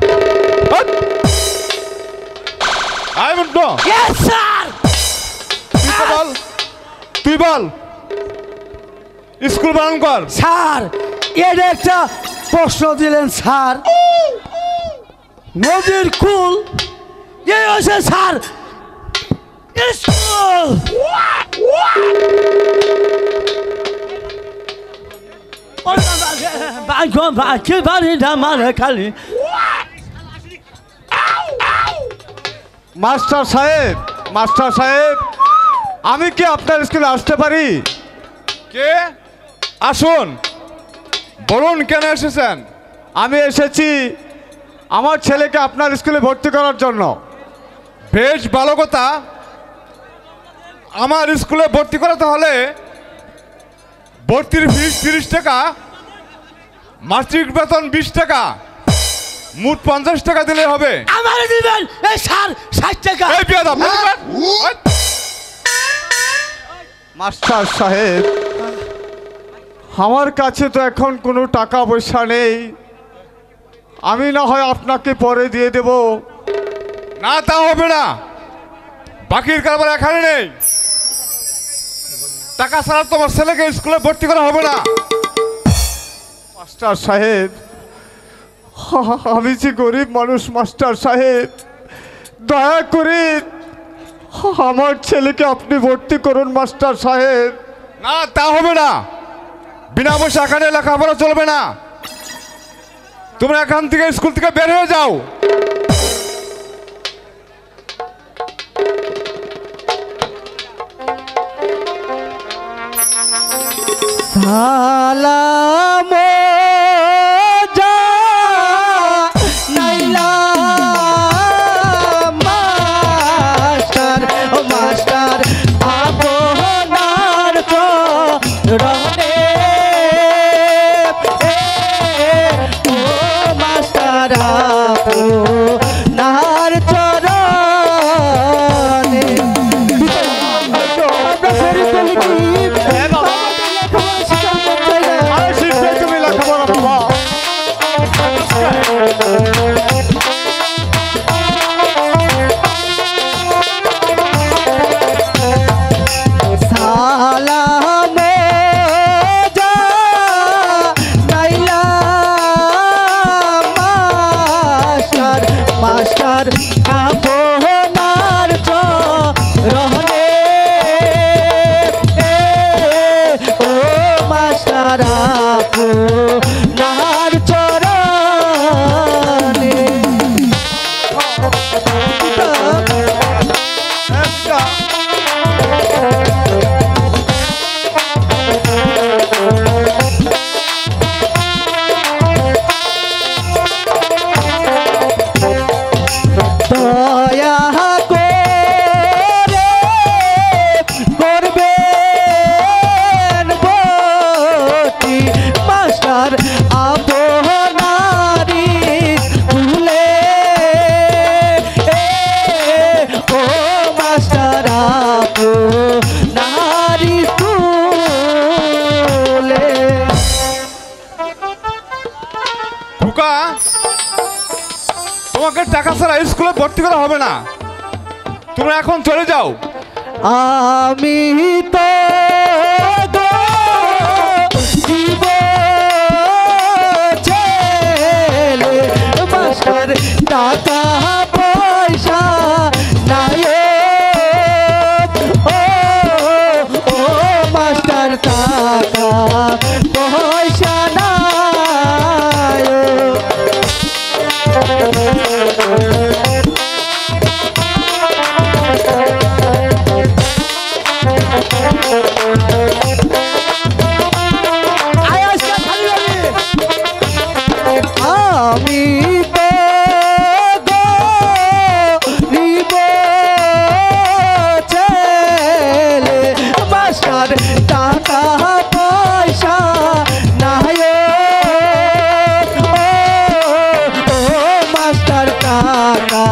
আয় মন্টু স্যার তুই বল স্কুল বানান কর। স্যার এর একটা প্রশ্ন দিলেন স্যার। নদীর কুল এই হচ্ছে স্যার স্কুল। মাস্টার সাহেব আমি কি আপনার স্কুলে আসতে পারি? কে? আসুন বলুন কেন এসেছেন? আমি এসেছি আমার ছেলেকে আপনার স্কুলে ভর্তি করার জন্য। বেশ ভালো কথা। আমার স্কুলে ভর্তি করাতে হলে ভর্তির ফিস 30 টাকা, মাসিক বেতন 20 টাকা, মোট 50 টাকা দিলে হবে। আমার দিবেন এই স্যার 60 টাকা। এই বিয়াদব মাস্টার সাহেব আমার কাছে তো এখন কোনো টাকা পয়সা নেই। আমি না হয় আপনাকে পরে দিয়ে দেব। না তা হবে না, বাকির কারবার এখানে নেই। টাকা ছাড়া তোমার ছেলেকে স্কুলে ভর্তি করা হবে না। মাস্টার সাহেব আমি যে গরিব মানুষ মাস্টার সাহেব, দয়া করে আমার ছেলেকে আপনি ভর্তি করুন মাস্টার সাহেব। না তা হবে না, বিনা পয়সা এখানে লেখাপড়া চলবে না। তোমরা এখান থেকে স্কুল থেকে বের হয়ে যাও। সালাম যা নাইলা মাস্টার ও মাস্টার আপনার রনে ও মাস্টার আপনার চরণে আমরা আপনার চরণে দয়া করে করবেন বটি মাস্টার আপনারি তুলে ও মাস্টার আপনারি তুলে খোকা, তোমাকে টাকা ছাড়া স্কুলে ভর্তি করা হবে না, তুমি এখন চলে যাও। আমি তো জীব ছেলে মাস্টার টাকা পয়সা নাই ও মাস্টার টাকা পয়সা নাই আমি তো গরিব ছেলে মাস্টার টাকা পয়সা নাই ও মাস্টার টাকা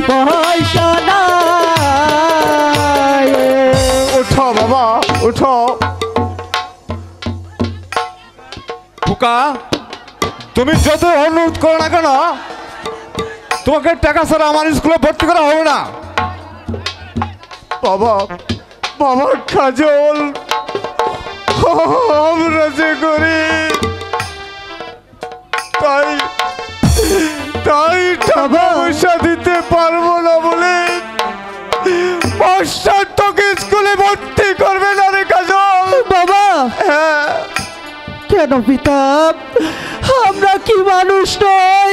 পয়সা নাই উঠো বাবা, উঠো। খোকা, তুমি যত অনুরোধ করো না কেন, তোমাকে টাকা ছাড়া আমার স্কুলে ভর্তি করা হবে না। বাবা, বাবা কাজল, আমরা যে করি তাই তাই টাকা পয়সা দিতে পারবো না বলে মাস্টার তোকে স্কুলে ভর্তি করবে না রে কাজল। বাবা হ্যাঁ, কেন পিতা, আমরা কি মানুষ নই?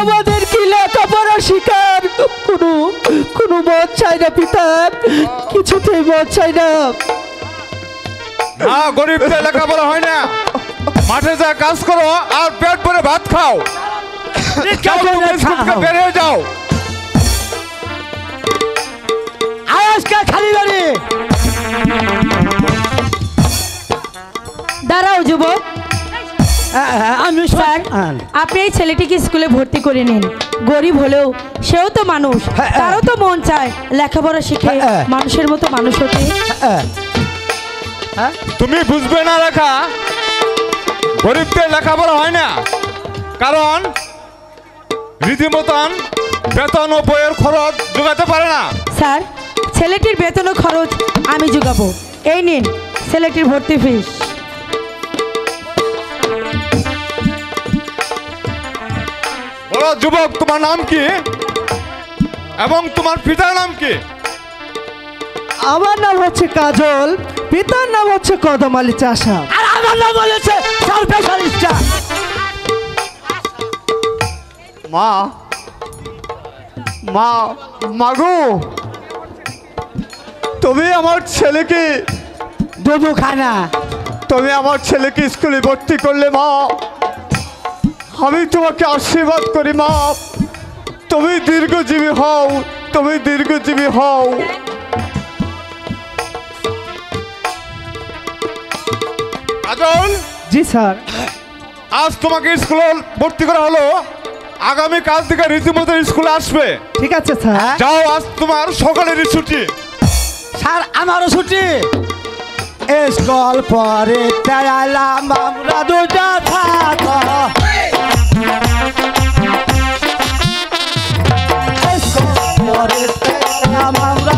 আমাদের কি লেখাপড়া শিকার কোনো কোনো মত চাই না পিতা, কিছুতেই মত চাই না। না, গরিবদের লেখাপড়া হয় না, মাঠে যা কাজ করো আর পেট ভরে ভাত খাও। যাও, তুমি স্কুল থেকে বের হয়ে যাও। আজকাল খালি বাড়ি দাঁড়াও যুবক, আমি স্যার আপনি এই ছেলেটিকে স্কুলে ভর্তি করে নিন। গরিব হলেও সেও তো মানুষ, তারও তো মন চায় লেখাপড়া শিখে মানুষের মতো মানুষ হতে। তুমি বুঝবে না লেখা, গরিবদের লেখাপড়া হয় না, কারণ রীতিমতন বেতন ও বইয়ের খরচ যোগাতে পারে না। স্যার ছেলেটির বেতন ও খরচ আমি যোগাবো, এই নিন ছেলেটির ভর্তি ফিস। বলো যুবক, তোমার নাম কি এবং তোমার পিতার নাম কি? আমার নাম হচ্ছে কাজল, পিতার নাম হচ্ছে কদম আলী চাষা। আর আমার নাম হচ্ছে মা, মা, মাগো, তুমি আমার ছেলেকে দেবো খানা, তুমি আমার ছেলেকে স্কুলে ভর্তি করলে মা, আমি তোমাকে আশীর্বাদ করি মা, তুমি দীর্ঘজীবী হও, তুমি দীর্ঘজীবী হও। কাজল, জি স্যার। আজ তোমাকে স্কুলে ভর্তি করা হলো, আগামী কাল থেকে রীতিমতো স্কুলে আসবে। ঠিক আছে স্যার। যাও, আজ তোমার সকালের ছুটি। স্যার আমারও ছুটি। স্কুল পরে তেলাম আমরা দুটা থাকো, স্কুল পরে তেলাম আমরা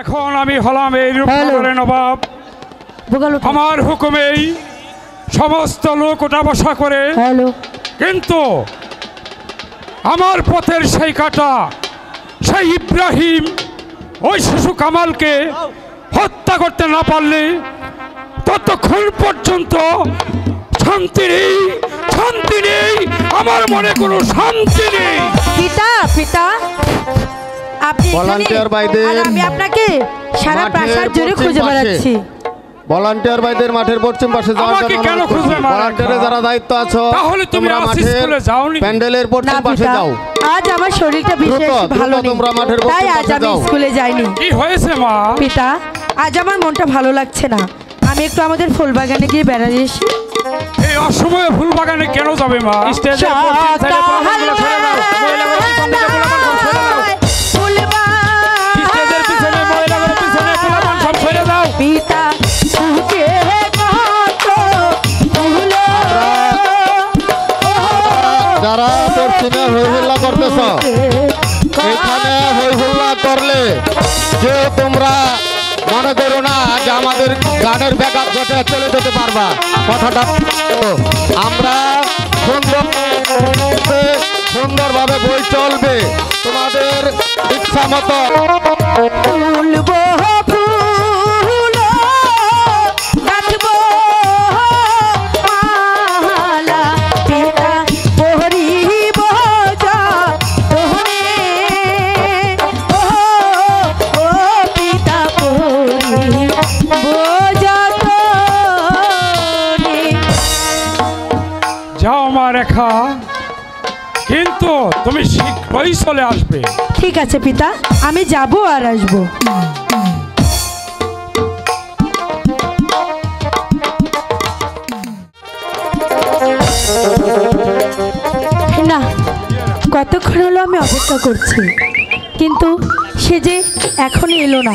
এখন আমি হলাম এই রূপনগরের নবাব, বোকালো আমার হুকুমেই সমস্ত লোক ওটা বসা করে, হ্যালো কিন্তু আমার পথের সেই কাটা, সেই ইব্রাহিম ওই শিশু কামালকে হত্যা করতে না পারলে ততক্ষণ পর্যন্ত শান্তি নেই, শান্তি নেই, আমার মনে কোনো শান্তি নেই। পিতা পিতা আপনি ভলান্টিয়ার ভাইদের আমি আপনাকে সারা মাঠের প্রাসাদ জুড়ে পশ্চিম খুঁজে পাশে। বেড়াচ্ছি। ভলান্টিয়ার ভাইদের মাঠের পশ্চিম পাশে যাওয়ার আমাকে জন্য কেন অনুরোধ খুঁজবে করছি। মা ভলান্টিয়ারে রাখা? যারা দায়িত্ব আছো তাহলে তুমি তোমরা আজ মাঠের স্কুলে যাওনি? প্যান্ডেলের না পশ্চিম পাশে পিতা, যাও। আজ আমার শরীরটা বিশেষ দ্রুত, ভালো দ্রুত নেই, তোমরা মাঠের পশ্চিম তাই আজ পাশে আমি যাও। স্কুলে যাইনি। কি হয়েছে মা? পিতা আজ আমার মনটা ভালো লাগছে না, আমি একটু আমাদের ফুল বাগানে গিয়ে বেড়াতে এসি। এই অসময়ে ফুল বাগানে কেন যাবে মা? স্টেজের পশ্চিম সাইডে পোলাপানগুলো সরে দাও, মহিলাগুলো পিছন দিকে পোলাপান সব সরে দাও। স্টেজের পিছনে মহিলাগুলো পিছনে পোলাপান সব সরে দাও। পিতা সুখে কত ভুলো যারা পশ্চিমে হই হুল্লা করতেছ, এখানে হই হুল্লা করলে কেউ তোমরা মনে করো না যে আমাদের গানের ব্যাকআপ ঘটে চলে যেতে পারবা। কথাটা আমরা সুন্দরভাবে বই চলবে, তোমাদের ইচ্ছা মতো। তুলবো ফুল গাঁথবো মালা, পিতা পরিব যতনে, ও ও পিতা পরিব যতনে। যাও মা রেখা, কিন্তু তুমি শীঘ্রই চলে আসবে। ঠিক আছে পিতা, আমি যাব আর আসবো। না, কতক্ষণ হলো আমি অপেক্ষা করছি, কিন্তু সে যে এখনই এলো না।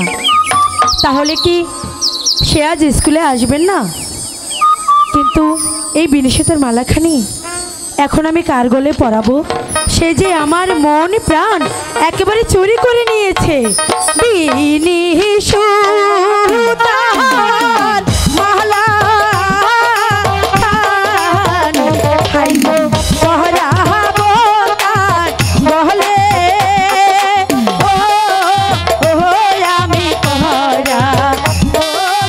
তাহলে কি সে আজ স্কুলে আসবেন না? কিন্তু এই বিনিশিতের মালাখানি এখন আমি কার গলে পরাবো? সে যে আমার মন প্রাণ একেবারে চুরি করে নিয়েছে। বিনিশুতার মালা খানি, হাইগো পরাবো তার গলে, ও ও আমি পরাবো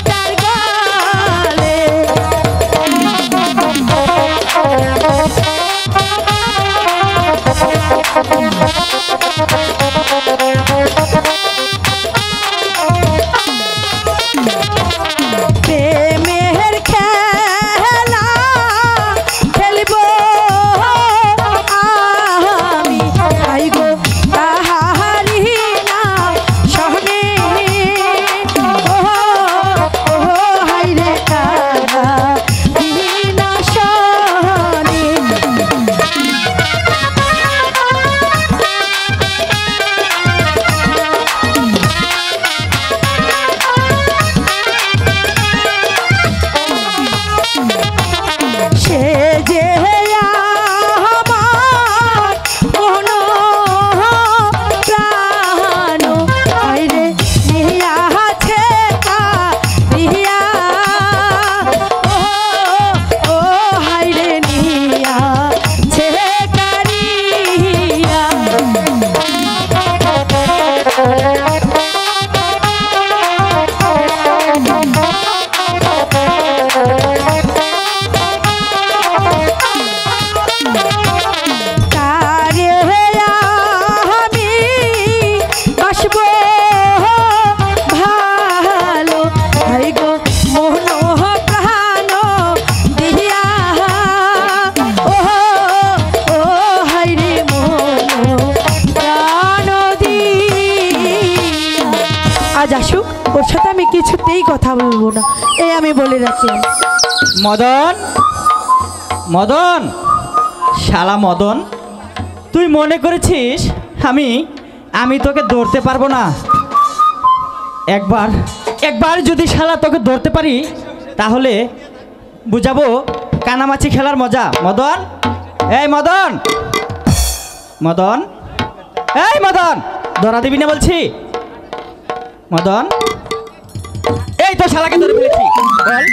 তার গলে। প্রেমের খেলা খেলবো আমি, হাইগো তাহারি না সহনে, ও ও হাইরে তাহারি না সহনে। সে যে আমার মন প্রাণ, হায়রে নিয়াছে কারিয়া, ও ও হায়রে নিয়াছে কারিয়া। তারে আমি বাসবো ভালো, হাইগো মোহন প্রাণ দিয়া, ও ও হাইরে মোহন প্রাণ দিয়া। আজ আসুক, ওর সাথে আমি কিছুতেই কথা বলবো না, এই আমি বলে রাখলাম। মদন, মদন, শালা মদন, তুই মনে করেছিস আমি তোকে ধরতে পারবো না? একবার যদি শালা তোকে ধরতে পারি তাহলে বুঝাবো কানামাছি খেলার মজা। মদন, এই মদন, মদন, এই মদন, ধরা দিবি না বলছি। মদন, এই এই তো শালাকে ধরে ফেলেছি। বল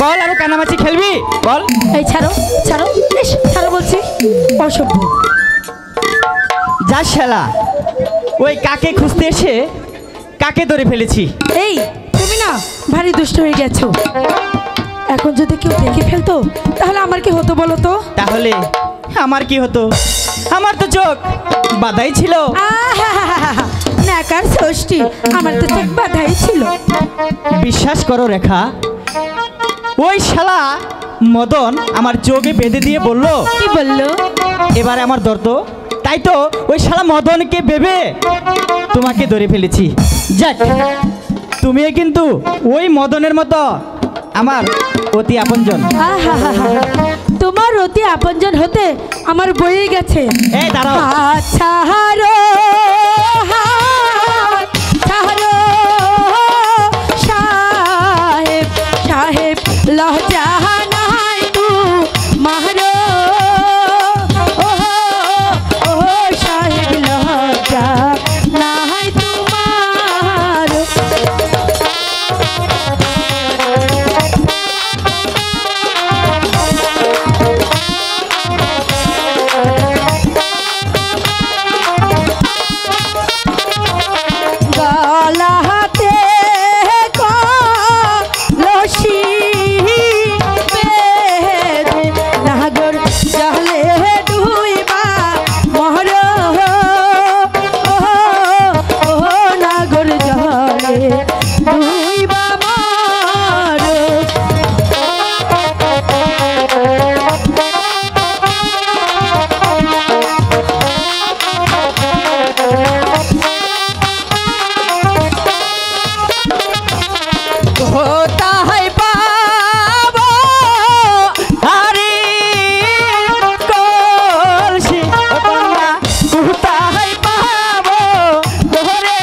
বল, আরো কানামাছি খেলবি? বল। এই ছাড়ো ছাড়ো, ইস, ছাড়ো বলছি, অসভ্য। যা শালা, ওই কাকে খুঁজতে এসে কাকে ধরে ফেলেছি। এই তুমি না ভারী দুষ্ট হয়ে গেছো। এখন যদি কেউ দেখে ফেলতো তাহলে আমার কি হতো বলো তো? তাহলে আমার কি হতো? আমার তো চোখ বাধাই ছিল। আহাহাহাহা, নাকার ষষ্ঠী, আমার তো চোখ বাঁধাই ছিল। বিশ্বাস করো রেখা, ওই শালা মদন আমার চোখে বেঁধে দিয়ে বলল, কি বললো? এবারে আমার ধরত। তাই তো ওই শালা মদনকে ভেবে তোমাকে ধরে ফেলেছি। যাক, তুমিও কিন্তু ওই মদনের মতো আমার অতি আপনজন। আহাহাহা, তোমার অতি আপনজন হতে আমার বয়ে গেছে। এই দাঁড়াও। ছাড়ো ছাড়ো সাহেব সাহেব, লজ্জা নাই তু মারো, ও সাহেব লজ্জা নাই তোমার। গলাতে কলসি বেঁধে নাগর জলে ডুইবা মর, ও নাগর জলে ডুইবা মর। কোথায় পাবো আরে কলসি কন্যা, কোথায় পাবো ধরে,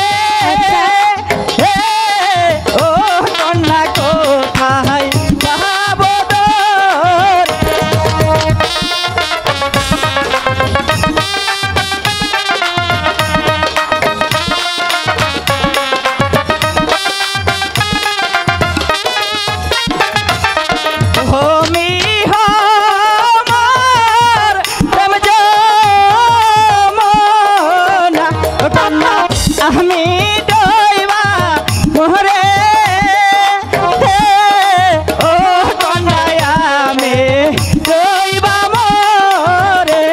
ও কন্যা কোথায় পাবো ধরে। হোমি আমার প্রেম যমুনা, কন্যা আমি ডইবা মোহরে, ও কন্যা আমি ডইবা মোরে।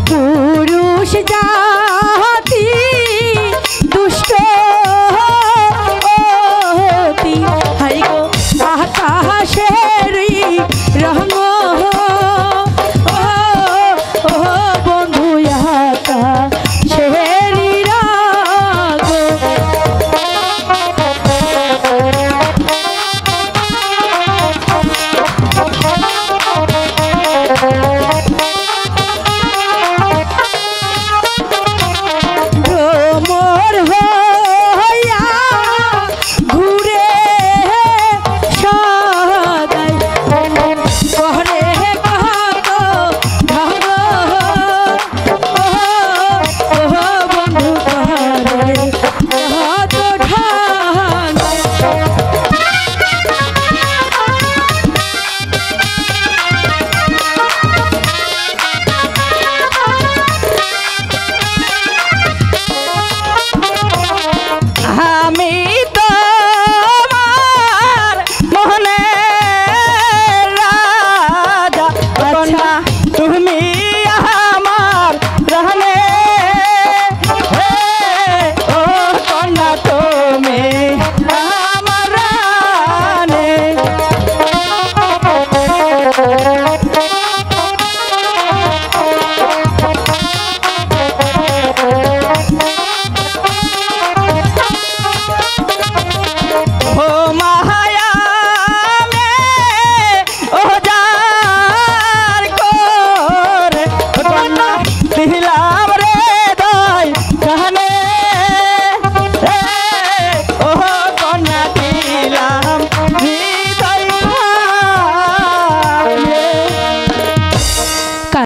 পুরুষ জাতি দুষ্ট অতি, হাই গো আকাশেরই রঙ, ও বন্ধু আকাশেরই রঙ। ভ্রমর হইয়া ঘুরে সদাই করে কত ঢঙ্গ, ও বন্ধু করে কত ঢঙ্গ। আমি তোমার মোহনে রাজা, কন্যা তুমি আমার রহনে, ও কন্যা তুমি আমার রানে। ও মায়া মে ও যার করে, কন্যা দিলাম রে দয় কানে, ও